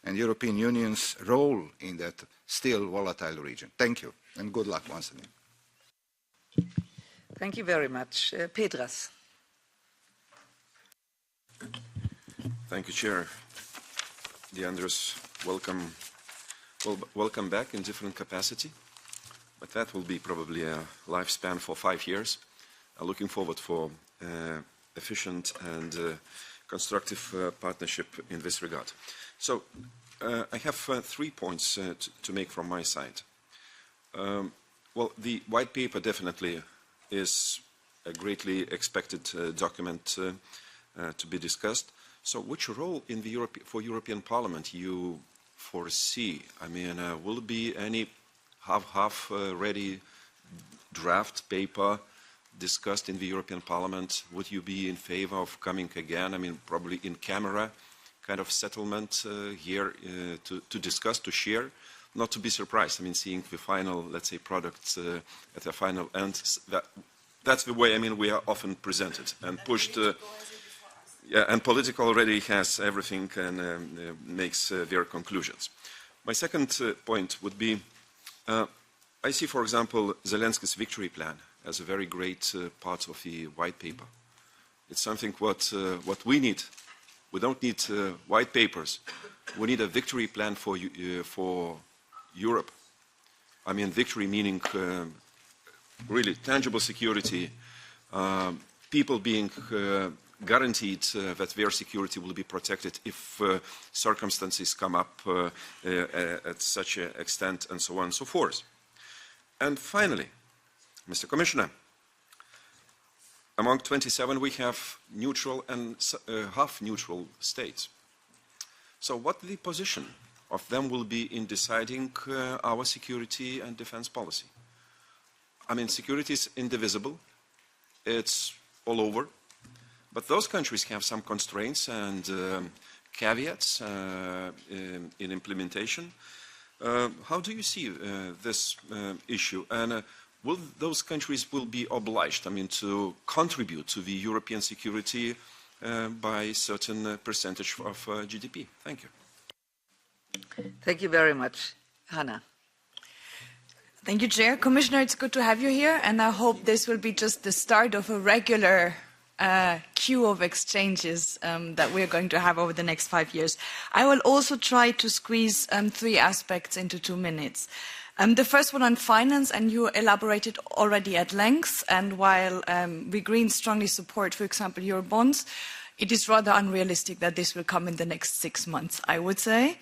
and European Union's role in that still volatile region. Thank you, and good luck once again. Thank you very much. Petras. Thank you, Chair. Dear Andrius, welcome back in different capacity, but that will be probably a lifespan for 5 years. Looking forward for efficient and constructive partnership in this regard. So I have 3 points to make from my side. Well, the white paper definitely is a greatly expected document to be discussed. So which role in the for European Parliament you foresee? I mean, will it be any half ready draft paper discussed in the European Parliament? Would you be in favor of coming again? I mean, probably in camera kind of settlement here to discuss, to share, not to be surprised. I mean, seeing the final, let's say, product at the final end. That's the way, I mean, we are often presented and pushed. Yeah, and political already has everything and makes their conclusions. My second point would be, I see, for example, Zelensky's victory plan as a very great part of the white paper. It's something what we need. We don't need white papers. We need a victory plan for Europe. I mean, victory meaning really tangible security, people being guaranteed that their security will be protected if circumstances come up at such an extent, and so on and so forth. And finally, Mr. Commissioner, among 27 we have neutral and half-neutral states. So what the position of them will be in deciding our security and defense policy? I mean, security is indivisible. It's all over. But those countries have some constraints and caveats in implementation. How do you see this issue? And will those countries will be obliged, I mean, to contribute to the European security by a certain percentage of GDP? Thank you. Thank you very much. Hannah. Thank you, Chair. Commissioner, it's good to have you here, and I hope this will be just the start of a regular queue of exchanges that we're going to have over the next 5 years. I will also try to squeeze 3 aspects into 2 minutes. The first one on finance, and you elaborated already at length, and while we Greens strongly support, for example, Eurobonds, it is rather unrealistic that this will come in the next 6 months, I would say.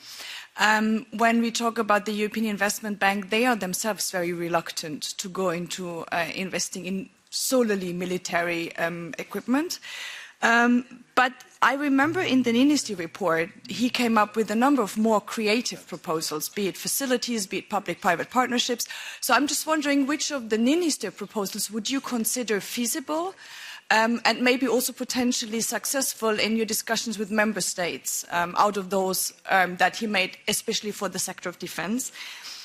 When we talk about the European Investment Bank, they are themselves very reluctant to go into investing in solely military equipment. But I remember in the Ninisti report, he came up with a number of more creative proposals, be it facilities, be it public-private partnerships. So I'm just wondering which of the Ninisti proposals would you consider feasible and maybe also potentially successful in your discussions with member states out of those that he made, especially for the sector of defense.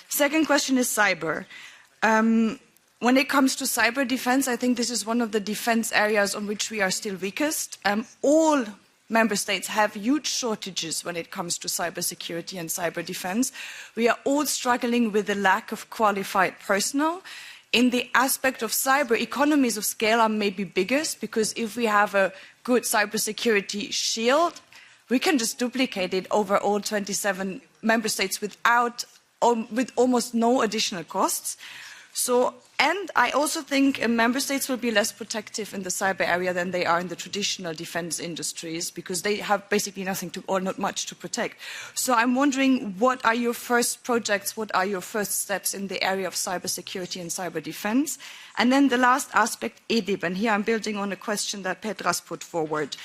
Second question is cyber. When it comes to cyber defense, I think this is one of the defense areas on which we are still weakest. All member states have huge shortages when it comes to cybersecurity and cyber defense. We are all struggling with the lack of qualified personnel. In the aspect of cyber, economies of scale are maybe biggest, because if we have a good cybersecurity shield, we can just duplicate it over all 27 member states with almost no additional costs. So, and I also think member states will be less protective in the cyber area than they are in the traditional defense industries, because they have basically nothing to, or not much to protect. So I'm wondering, what are your first projects, what are your first steps in the area of cybersecurity and cyber defense? And then the last aspect, EDIB, and here I'm building on a question that Petras put forward.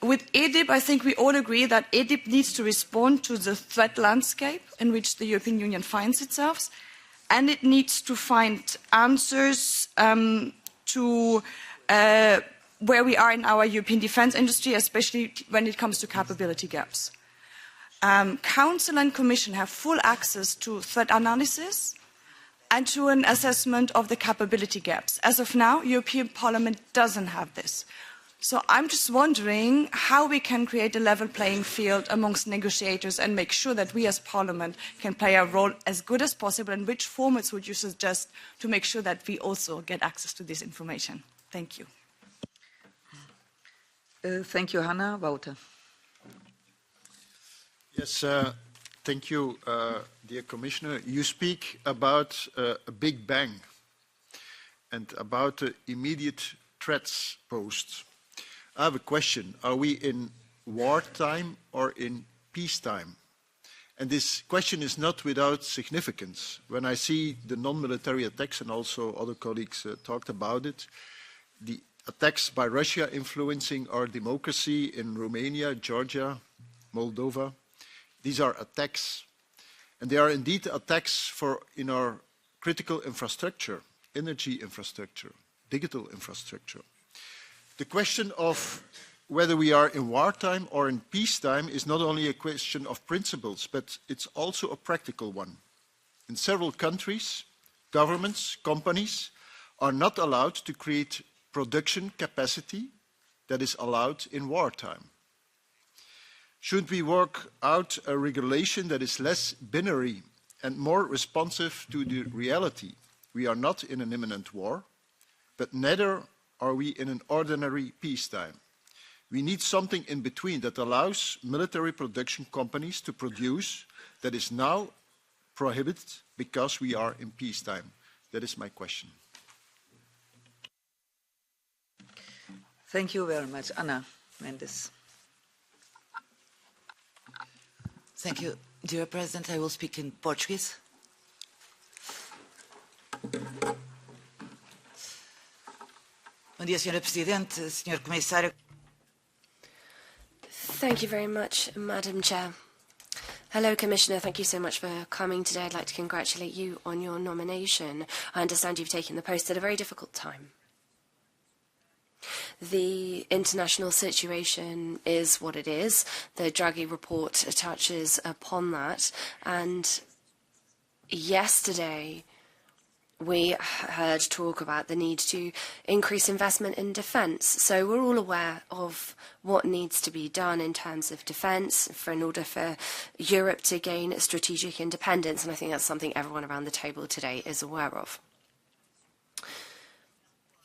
With EDIB, I think we all agree that EDIB needs to respond to the threat landscape in which the European Union finds itself, and it needs to find answers to where we are in our European defence industry, especially when it comes to capability gaps. Council and Commission have full access to threat analysis and to an assessment of the capability gaps. As of now, European Parliament doesn't have this. So I'm just wondering how we can create a level playing field amongst negotiators and make sure that we as Parliament can play our role as good as possible, and which formats would you suggest to make sure that we also get access to this information? Thank you. Thank you, Hannah. Wouter. Yes, thank you, dear Commissioner. You speak about a big bang and about the immediate threats posed. I have a question. Are we in wartime or in peacetime? And this question is not without significance. When I see the non-military attacks, and also other colleagues talked about it, the attacks by Russia influencing our democracy in Romania, Georgia, Moldova, these are attacks. And they are indeed attacks in our critical infrastructure, energy infrastructure, digital infrastructure. The question of whether we are in wartime or in peacetime is not only a question of principles, but it's also a practical one. In several countries, governments, companies are not allowed to create production capacity that is allowed in wartime. Should we work out a regulation that is less binary and more responsive to the reality? We are not in an imminent war, but neither are we in an ordinary peacetime. We need something in between that allows military production companies to produce that is now prohibited because we are in peacetime. That is my question. Thank you very much. Ana Mendes. Thank you, dear President. I will speak in Portuguese. Bom dia, Sra. Presidente, Sr. Comissário. Thank you very much, Madam Chair. Hello, Commissioner. Thank you so much for coming today. I'd like to congratulate you on your nomination. I understand you've taken the post at a very difficult time. The international situation is what it is. The Draghi report touches upon that. And yesterday, we heard talk about the need to increase investment in defence. So we're all aware of what needs to be done in terms of defence in order for Europe to gain strategic independence. And I think that's something everyone around the table today is aware of.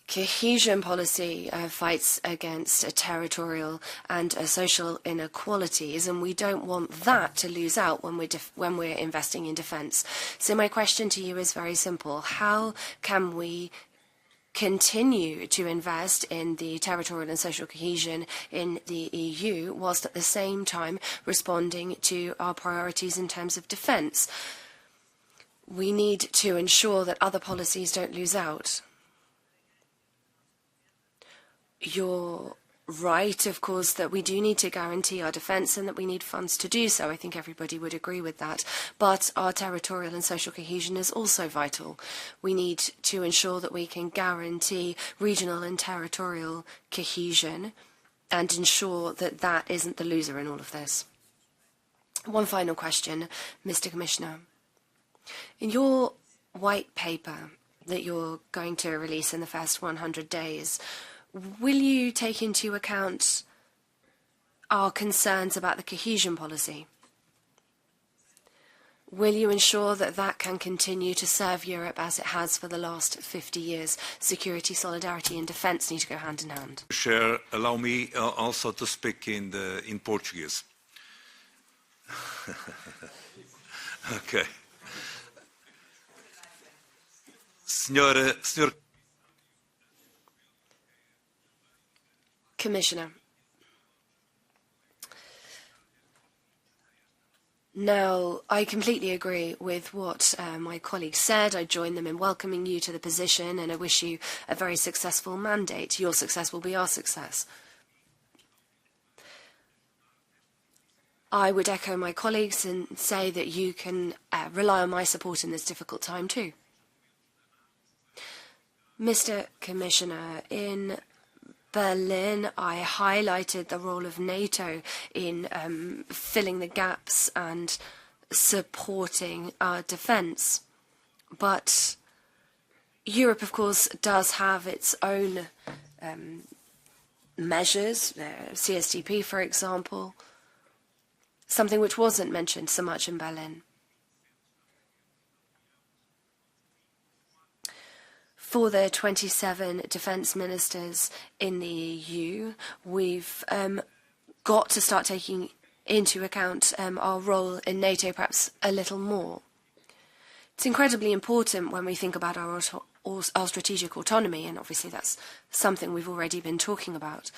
Cohesion policy fights against territorial and social inequalities, and we don't want that to lose out when we're investing in defence. So my question to you is very simple. How can we continue to invest in the territorial and social cohesion in the EU whilst at the same time responding to our priorities in terms of defence? We need to ensure that other policies don't lose out. You're right, of course, that we do need to guarantee our defence and that we need funds to do so. I think everybody would agree with that. But our territorial and social cohesion is also vital. We need to ensure that we can guarantee regional and territorial cohesion and ensure that that isn't the loser in all of this. One final question, Mr. Commissioner. In your white paper that you're going to release in the first 100 days, will you take into account our concerns about the cohesion policy? Will you ensure that that can continue to serve Europe as it has for the last 50 years? Security, solidarity and defence need to go hand in hand. Chair, allow me also to speak in Portuguese. Okay. Senhor Commissioner. Now, I completely agree with what my colleagues said. I join them in welcoming you to the position, and I wish you a very successful mandate. Your success will be our success. I would echo my colleagues and say that you can rely on my support in this difficult time too. Mr. Commissioner, in Berlin, I highlighted the role of NATO in filling the gaps and supporting our defence. But Europe, of course, does have its own measures, CSDP, for example, something which wasn't mentioned so much in Berlin. For the 27 defence ministers in the EU, we've got to start taking into account our role in NATO perhaps a little more. It's incredibly important when we think about our strategic autonomy, and obviously that's something we've already been talking about.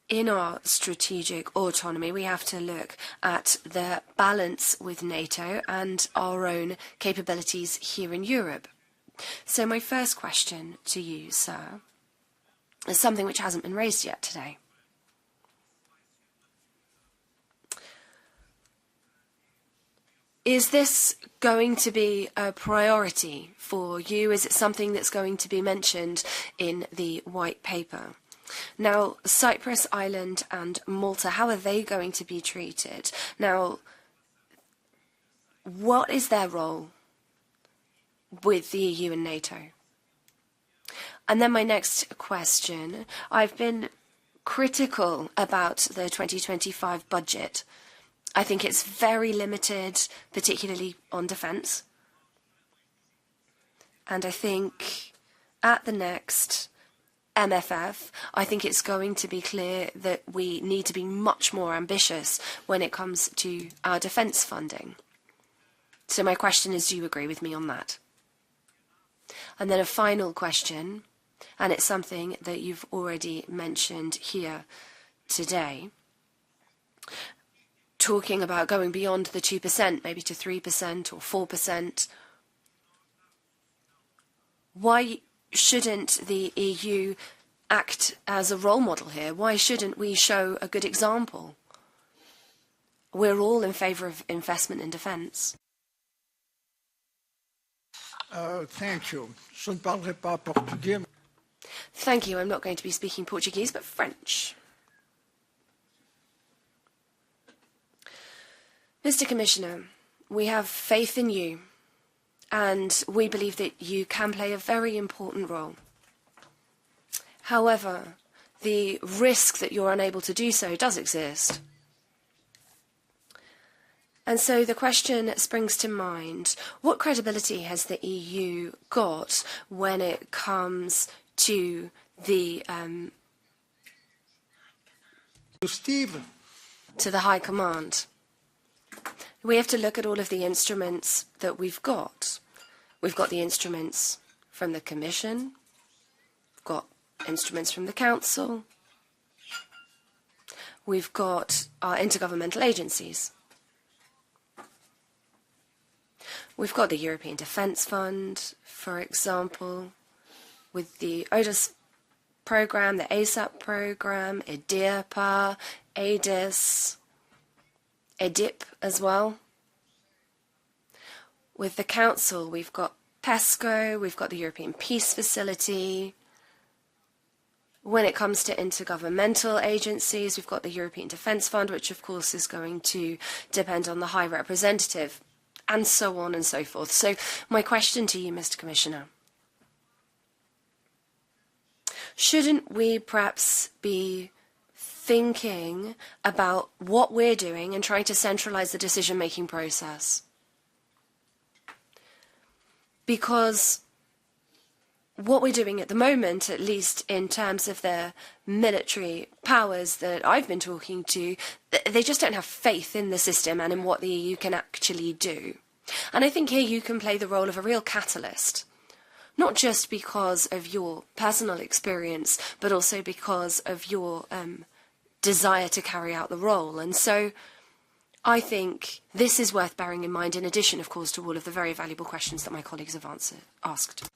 In our strategic autonomy, we have to look at the balance with NATO and our own capabilities here in Europe. So my first question to you, sir, is something which hasn't been raised yet today. Is this going to be a priority for you? Is it something that's going to be mentioned in the white paper? Now, Cyprus, Ireland and Malta, how are they going to be treated? Now, what is their role with the EU and NATO? And then my next question, I've been critical about the 2025 budget. I think it's very limited, particularly on defence. And I think at the next MFF, I think it's going to be clear that we need to be much more ambitious when it comes to our defence funding. So my question is, do you agree with me on that? And then a final question, and it's something that you've already mentioned here today, talking about going beyond the 2%, maybe to 3% or 4%. Why shouldn't the EU act as a role model here? Why shouldn't we show a good example? We're all in favour of investment in defence. Thank you. Je ne parlerai pas portugais. Thank you. I'm not going to be speaking Portuguese, but French. Mr. Commissioner, we have faith in you, and we believe that you can play a very important role. However, the risk that you're unable to do so does exist. And so the question springs to mind, what credibility has the EU got when it comes to the High Command? We have to look at all of the instruments that we've got. We've got the instruments from the Commission, we've got instruments from the Council, we've got our intergovernmental agencies. We've got the European Defence Fund, for example, with the ODIS programme, the ASAP programme, EDIRPA, ADIS, EDIP as well. With the Council, we've got PESCO, we've got the European Peace Facility. When it comes to intergovernmental agencies, we've got the European Defence Fund, which of course is going to depend on the High Representative, and so on and so forth. So my question to you, Mr. Commissioner, shouldn't we perhaps be thinking about what we're doing and trying to centralise the decision-making process? Because what we're doing at the moment, at least in terms of the military powers that I've been talking to, they just don't have faith in the system and in what the EU can actually do. And I think here you can play the role of a real catalyst, not just because of your personal experience, but also because of your desire to carry out the role. And so I think this is worth bearing in mind, in addition, of course, to all of the very valuable questions that my colleagues have asked.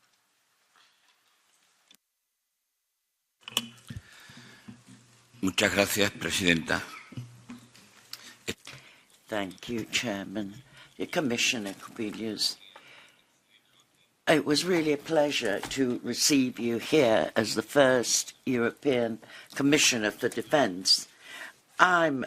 Muchas gracias, Presidenta. Thank you, Chairman. Commissioner Kubilius, it was really a pleasure to receive you here as the first European Commissioner for Defence. I'm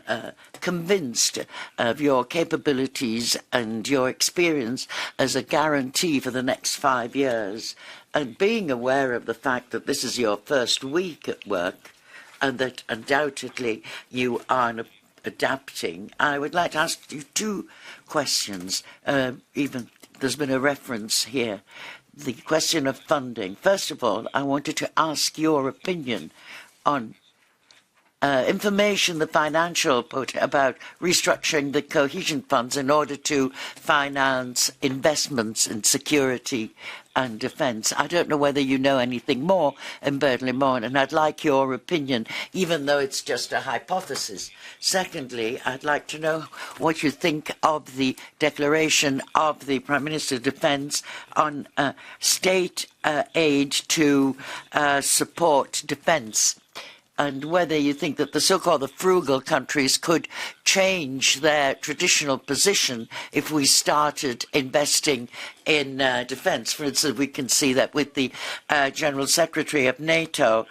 convinced of your capabilities and your experience as a guarantee for the next 5 years. And being aware of the fact that this is your first week at work and that undoubtedly you are adapting, I would like to ask you 2 questions. Even there's been a reference here. The question of funding. First of all, I wanted to ask your opinion on information the financial put about restructuring the cohesion funds in order to finance investments in security and defence. I don't know whether you know anything more in Bernard-Limon, and I'd like your opinion, even though it's just a hypothesis. Secondly, I'd like to know what you think of the declaration of the Prime Minister of Defence on state aid to support defence, and whether you think that the so-called frugal countries could change their traditional position if we started investing in defence. For instance, we can see that with the General Secretary of NATO,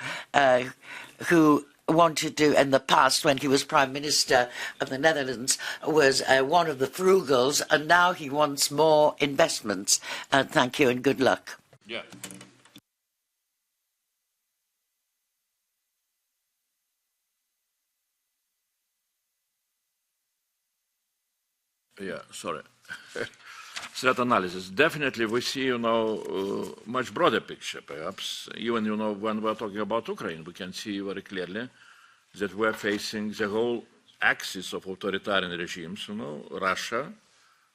who wanted to, in the past, when he was Prime Minister of the Netherlands, was one of the frugals, and now he wants more investments. Thank you and good luck. Yeah. Yeah, sorry. Threat analysis. Definitely we see, much broader picture, perhaps. Even, when we're talking about Ukraine, we can see very clearly that we're facing the whole axis of authoritarian regimes, Russia,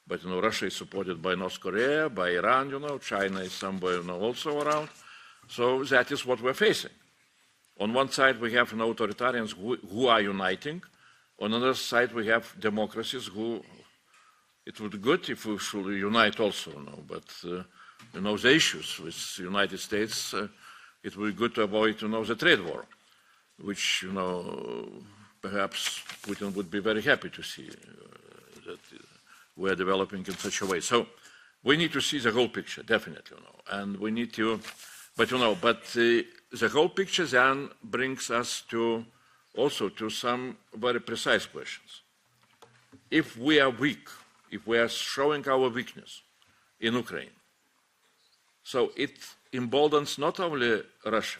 but, Russia is supported by North Korea, by Iran, China is somewhere, also around. So that is what we're facing. On one side, we have authoritarians who are uniting. On the other side, we have democracies who, it would be good if we should unite also, but, the issues with the United States, it would be good to avoid, the trade war, which, perhaps Putin would be very happy to see that we're developing in such a way. So we need to see the whole picture, definitely, and we need to, but, the whole picture then brings us to also to some very precise questions. If we are weak, if we are showing our weakness in Ukraine, so it emboldens not only Russia,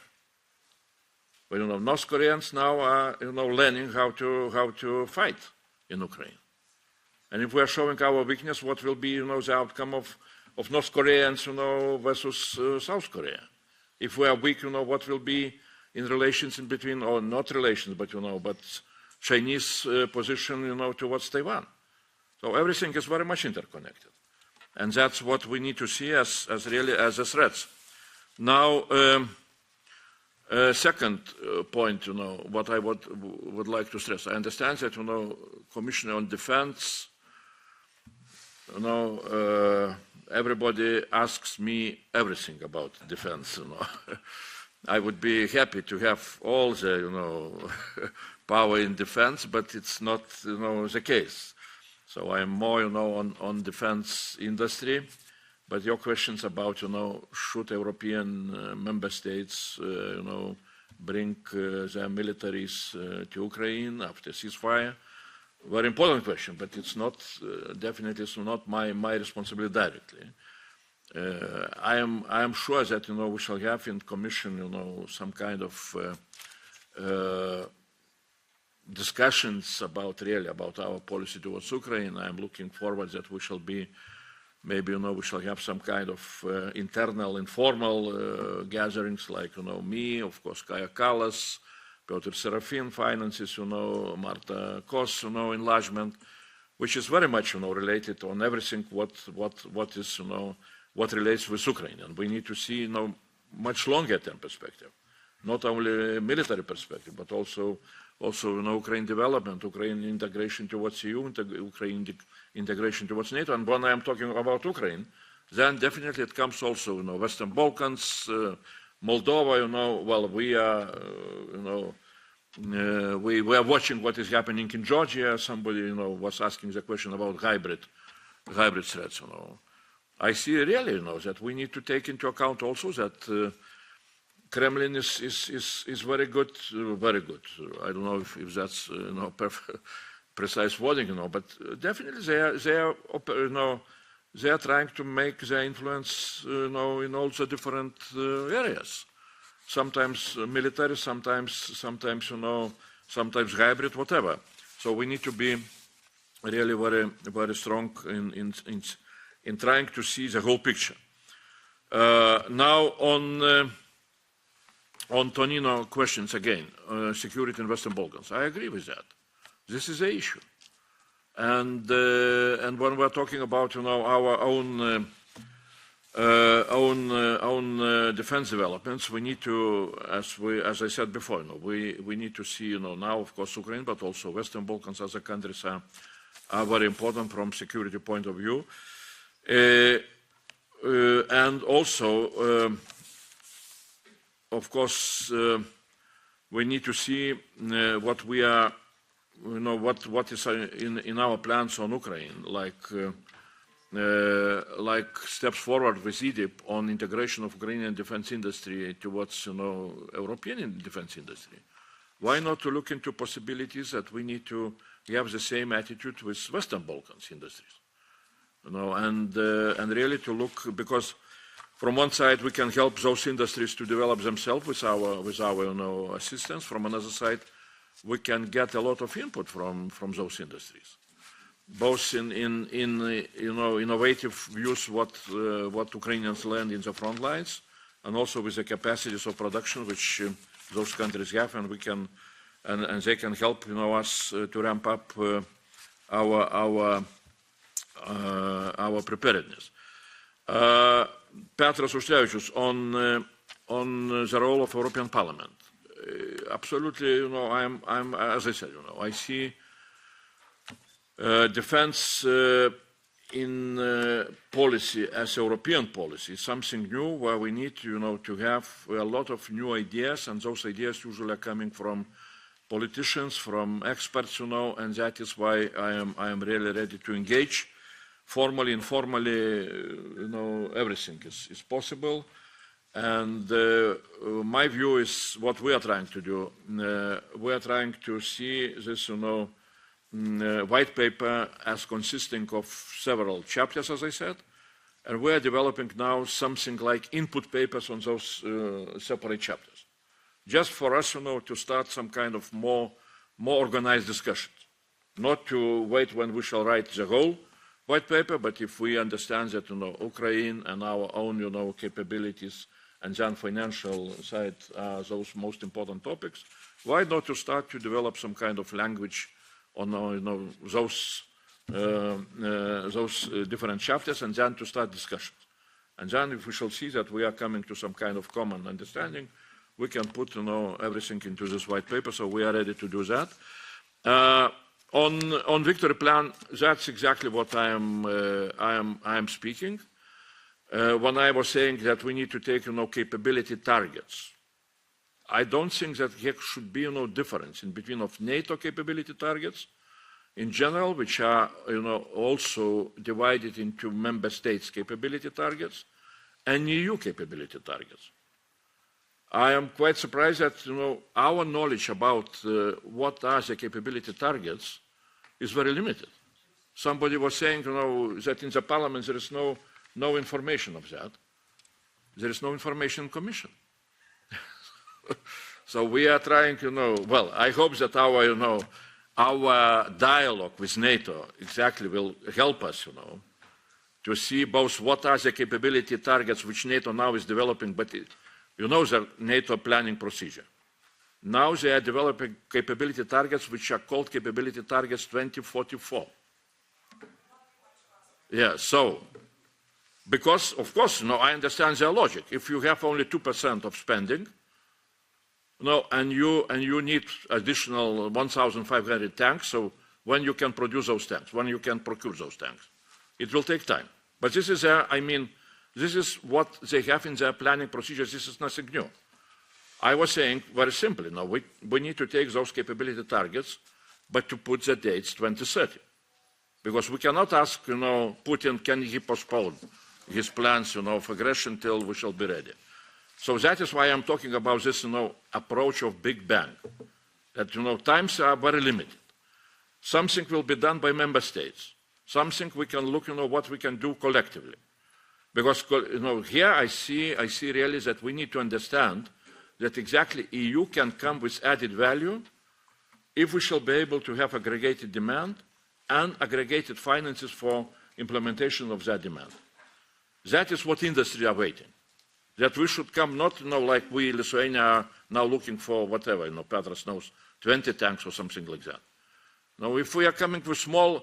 but North Koreans now are learning how to fight in Ukraine. And if we are showing our weakness, what will be the outcome of North Koreans versus South Korea? If we are weak, what will be in relations in between, or not relations, but but Chinese position towards Taiwan. So everything is very much interconnected. And that's what we need to see as really as a threat. Now, second point, what I would like to stress. I understand that, Commissioner on Defense, everybody asks me everything about defense, I would be happy to have all the, power in defense, but it's not, the case. So I am more, on defense industry. But your questions about, should European member states, bring their militaries to Ukraine after ceasefire? Very important question, but it's not, definitely it's not my responsibility directly. I am sure that, we shall have in Commission, some kind of discussions about our policy towards Ukraine. I am looking forward that we shall be, maybe, we shall have some kind of internal, informal gatherings like, me, of course, Kaja Kallas, Piotr Serafin finances, Marta Kos, enlargement, which is very much, related on everything what is, what relates with Ukraine. And we need to see, much longer term perspective, not only military perspective, but also, Ukraine development, Ukraine integration towards EU, Ukraine integration towards NATO. And when I am talking about Ukraine, then definitely it comes also, Western Balkans, Moldova, well, we are, we are watching what is happening in Georgia. Somebody, was asking the question about hybrid threats, I see really, that we need to take into account also that Kremlin is very good, very good. I don't know if that's precise wording, but definitely they are trying to make their influence, in all the different areas. Sometimes military, sometimes hybrid, whatever. So we need to be really very, very strong in trying to see the whole picture. Now on Tonino questions again, security in Western Balkans. I agree with that. This is the issue. And when we're talking about our own defense developments, we need to, as I said before, we need to see now, of course, Ukraine, but also Western Balkans, other countries are very important from security point of view, and also, of course, we need to see what we are. What is in our plans on Ukraine, like steps forward with Egypt on integration of Ukrainian defense industry towards European defense industry. Why not to look into possibilities that we need to have the same attitude with Western Balkans industries, and really to look, because from one side we can help those industries to develop themselves with our assistance. From another side, we can get a lot of input from those industries, both in innovative views what Ukrainians learn in the front lines, and also with the capacities of production which those countries have, and we can and they can help us to ramp up our preparedness. Petras Uštrevičius on the role of European Parliament. Absolutely, I'm as I said, I see defense in policy as European policy, something new where we need to have a lot of new ideas, and those ideas usually are coming from politicians, from experts, and that is why I am really ready to engage. Formally, informally, everything is possible. And my view is what we are trying to do. We are trying to see this, white paper as consisting of several chapters, as I said, and we are developing now something like input papers on those separate chapters, just for us, to start some kind of more organized discussions, not to wait when we shall write the whole white paper, but if we understand that, Ukraine and our own, capabilities and then financial side are those most important topics, why not to start to develop some kind of language on those different chapters, and then to start discussions. And then if we shall see that we are coming to some kind of common understanding, we can put everything into this white paper, so we are ready to do that. On victory plan, that's exactly what I am speaking. When I was saying that we need to take capability targets, I don't think that there should be no difference in between of NATO capability targets in general, which are also divided into member states capability targets, and EU capability targets. I am quite surprised that our knowledge about what are the capability targets is very limited. Somebody was saying that in the Parliament there is no information of that. There is no information commission. So we are trying, well, I hope that our dialogue with NATO exactly will help us, to see both what are the capability targets which NATO now is developing, but the NATO planning procedure. Now they are developing capability targets which are called capability targets 2044. Yeah, so, because, of course, I understand their logic. If you have only 2% of spending, and you need additional 1,500 tanks, so when you can produce those tanks, when you can procure those tanks, it will take time. But this is this is what they have in their planning procedures. This is nothing new. I was saying very simply, we need to take those capability targets, but to put the dates 2030. Because we cannot ask, Putin, can he postpone his plans, of aggression till we shall be ready. So that is why I'm talking about this, approach of Big Bang. That, times are very limited. Something will be done by member states. Something we can look, what we can do collectively. Because, here I see really that we need to understand that exactly EU can come with added value if we shall be able to have aggregated demand and aggregated finances for implementation of that demand. That is what industry are waiting. That we should come not, like we, Lithuania, are now looking for whatever, Petras knows, 20 tanks or something like that. Now, if we are coming with small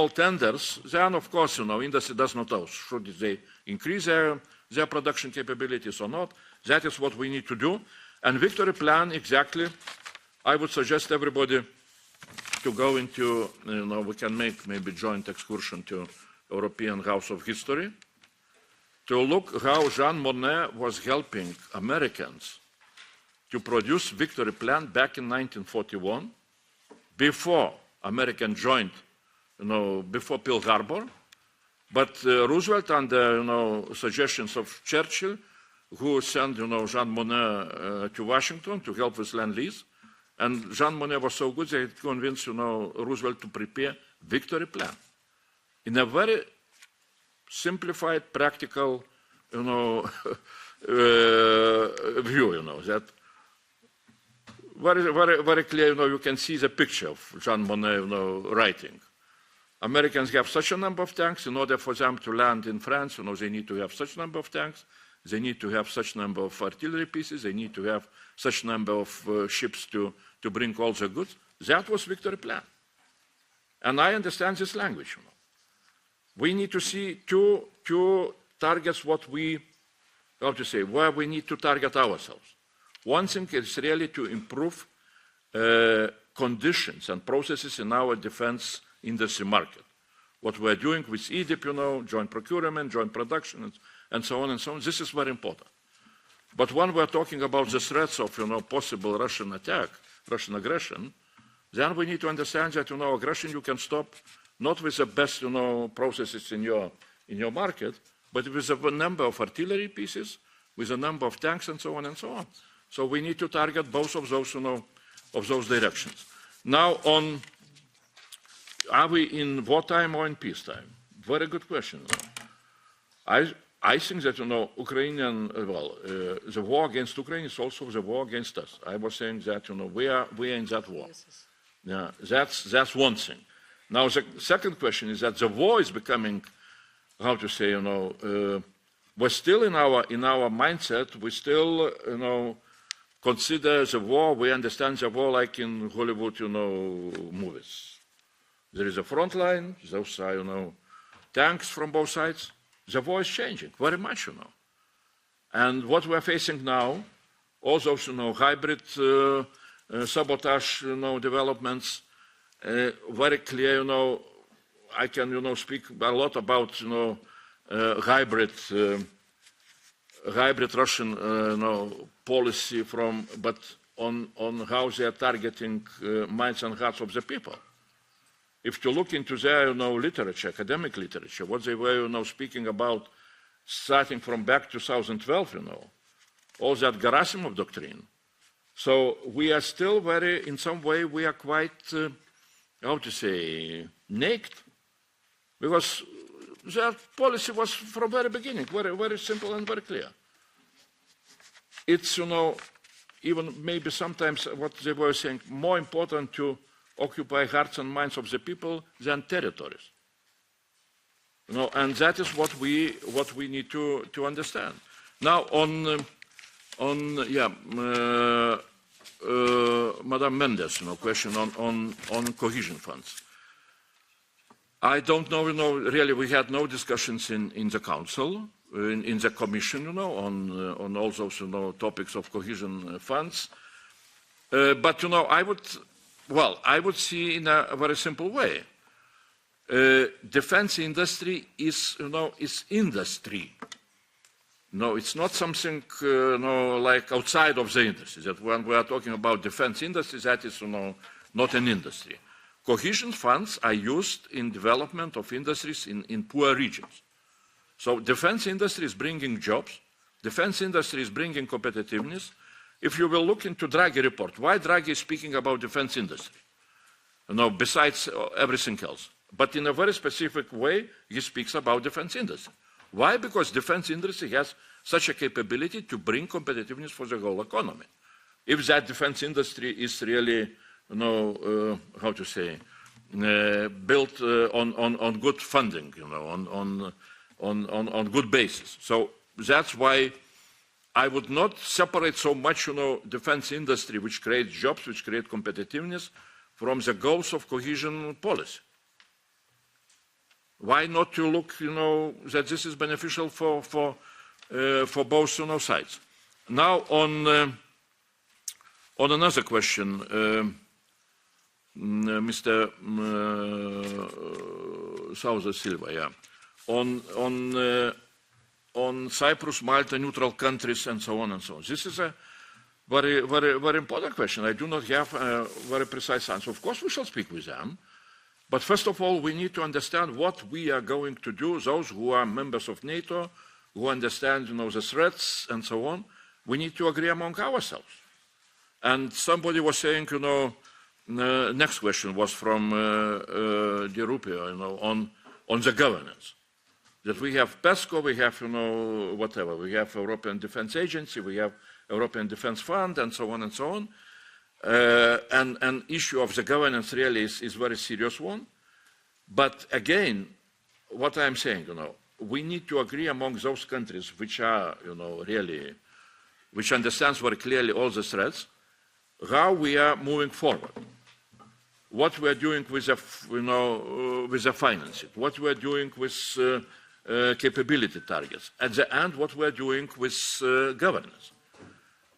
tenders, then of course, industry does not know should they increase their production capabilities or not. That is what we need to do. And victory plan, exactly, I would suggest everybody to go into, we can make maybe joint excursion to European House of History, to look how Jean Monnet was helping Americans to produce victory plan back in 1941, before American joined, before Pearl Harbor. But Roosevelt, under suggestions of Churchill, who sent Jean Monnet to Washington to help with Lend-Lease, and Jean Monnet was so good that he convinced Roosevelt to prepare victory plan in a very simplified, practical, view. That very clear. You can see the picture of Jean Monnet, writing. Americans have such a number of tanks. In order for them to land in France, they need to have such number of tanks. They need to have such number of artillery pieces. They need to have such number of ships to bring all the goods. That was victory plan. And I understand this language. We need to see two targets what we, where we need to target ourselves. One thing is really to improve conditions and processes in our defense industry market. What we're doing with EDIP, joint procurement, joint production, and so on and so on, this is very important. But when we're talking about the threats of, possible Russian attack, Russian aggression, then we need to understand that, aggression you can stop not with the best, processes in your market, but with a number of artillery pieces, with a number of tanks, and so on and so on. So we need to target both of those directions. Now, are we in wartime or in peacetime? Very good question. I think that Ukrainian, the war against Ukraine is also the war against us. I was saying that we are in that war. Yeah, that's one thing. Now the second question is that the war is becoming, we're still in our mindset. We still consider the war. We understand the war like in Hollywood movies. There is a front line. Those are tanks from both sides. The war is changing very much, And what we're facing now, all those, hybrid sabotage, developments, very clear, I can, speak a lot about, hybrid Russian, policy but on how they are targeting minds and hearts of the people. If you look into their, literature, academic literature, what they were, speaking about, starting from back 2012, all that Gerasimov doctrine. So we are still in some way, we are quite, naked, because their policy was from the very beginning, very, very simple and very clear. It's, even maybe sometimes what they were saying, more important to occupy hearts and minds of the people than territories. And that is what we need to understand. Now Madam Mendes, question on cohesion funds. I don't know, really we had no discussions in the council, in the commission, on all those, topics of cohesion funds. But, I would see in a very simple way. Defense industry is industry. No, it's not something like outside of the industry. That when we are talking about defense industry, that is not an industry. Cohesion funds are used in development of industries in poor regions. So defense industry is bringing jobs. Defense industry is bringing competitiveness. If you will look into Draghi report, why Draghi is speaking about defense industry? Besides everything else. But in a very specific way, he speaks about defense industry. Why? Because defense industry has such a capability to bring competitiveness for the whole economy. If that defense industry is really, how to say, built on good funding, on good basis. So that's why I would not separate so much, defense industry, which creates jobs, which create competitiveness, from the goals of cohesion policy. Why not to look, that this is beneficial for both, sides? Now, on another question, Mr. Sousa Silva, yeah, on Cyprus, Malta, neutral countries, and so on and so on. This is a very, very, very important question. I do not have a very precise answer. Of course, we shall speak with them. But first of all, we need to understand what we are going to do, those who are members of NATO, who understand, the threats and so on. We need to agree among ourselves. And somebody was saying, next question was from Derupia, on the governance. That we have PESCO, we have, whatever, we have European Defence Agency, we have European Defence Fund, and so on and so on. And issue of the governance really is very serious one. But again, what I'm saying, we need to agree among those countries which are, really, which understands very clearly all the threats, how we are moving forward. What we are doing with the, with the financing, what we are doing with capability targets. At the end, what we are doing with governance.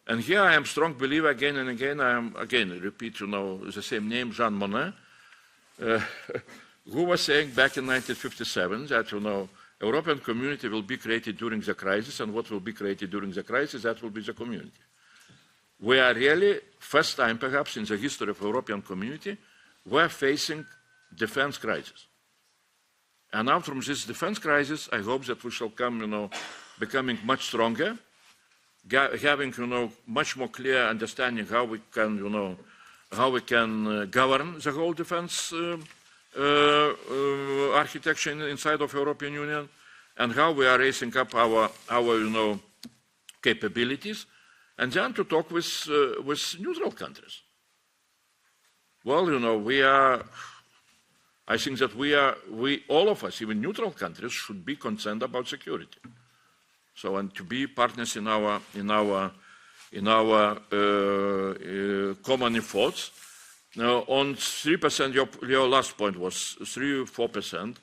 And here I am a strong believer again and again, I am again repeat, the same name, Jean Monnet, who was saying back in 1957 that, European community will be created during the crisis, and what will be created during the crisis, that will be the community. We are really, first time perhaps in the history of European community, we are facing defense crisis. And out from this defense crisis, I hope that we shall come, becoming much stronger, having, much more clear understanding how we can, govern the whole defense architecture inside of European Union, and how we are raising up our capabilities, and then to talk with neutral countries. Well, we are. I think that we all of us, even neutral countries, should be concerned about security. So, and to be partners in our common efforts. Now, on 3%, your last point was 3-4%.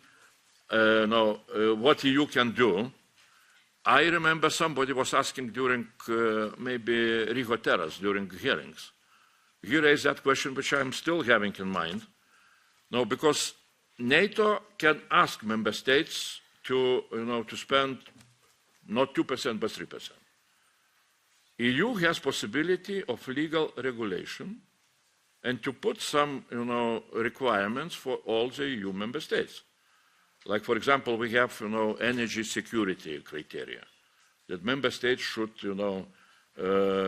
Now, what EU can do? I remember somebody was asking during maybe Rigo Terras during hearings. He raised that question, which I'm still having in mind. No, because NATO can ask member states to, to spend not 2%, but 3%. EU has possibility of legal regulation and to put some, requirements for all the EU member states. Like, for example, we have, energy security criteria that member states should,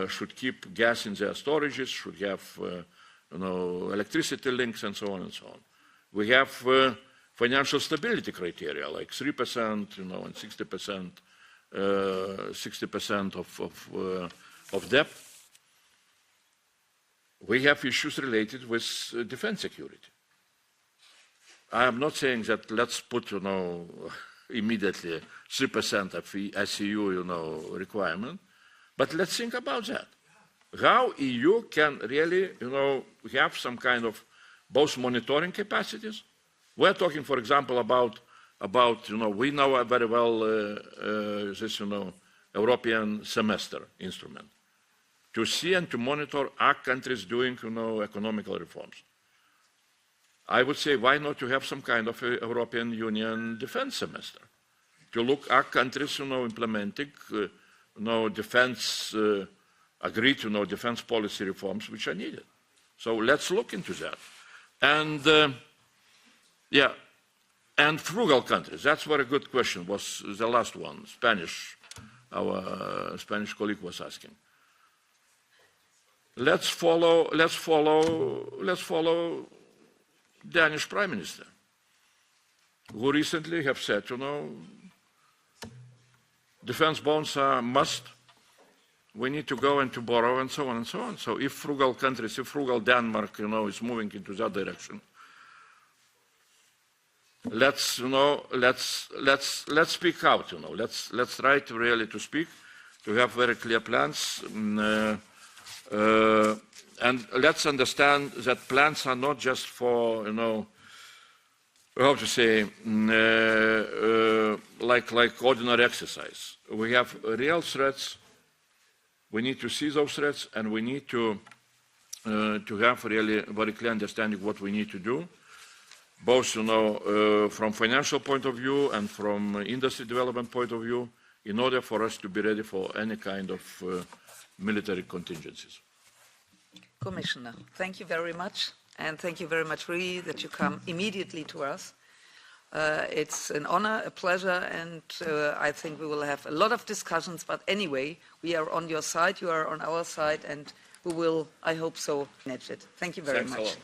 should keep gas in their storages, should have, electricity links, and so on and so on. We have financial stability criteria, like 3%, and 60% of debt. We have issues related with defense security. I am not saying that let's put, immediately 3% of SEU, requirement, but let's think about that. How EU can really, have some kind of both monitoring capacities. We're talking, for example, about we know very well this, European semester instrument to see and to monitor our countries doing, economical reforms. I would say, why not to have some kind of a European Union defense semester to look at countries, implementing, defense, agreed, defense policy reforms which are needed. So let's look into that. And, yeah, And frugal countries, that's a very good question, was the last one, Spanish, our Spanish colleague was asking. Let's follow Danish Prime Minister, who recently have said, defense bonds are must, we need to go and to borrow and so on and so on. So if frugal countries, if frugal Denmark, is moving into that direction, let's speak out, let's try to really to speak, to have very clear plans, and let's understand that plans are not just for, how to say, like ordinary exercise. We have real threats. We need to see those threats, and we need to have really very clear understanding what we need to do, both, from financial point of view and from industry development point of view, in order for us to be ready for any kind of military contingencies. Commissioner, thank you very much, and thank you very much, really, that you come immediately to us. It's an honor, a pleasure, and I think we will have a lot of discussions, but anyway, we are on your side, you are on our side, and we will, I hope so, manage it. Thank you very much.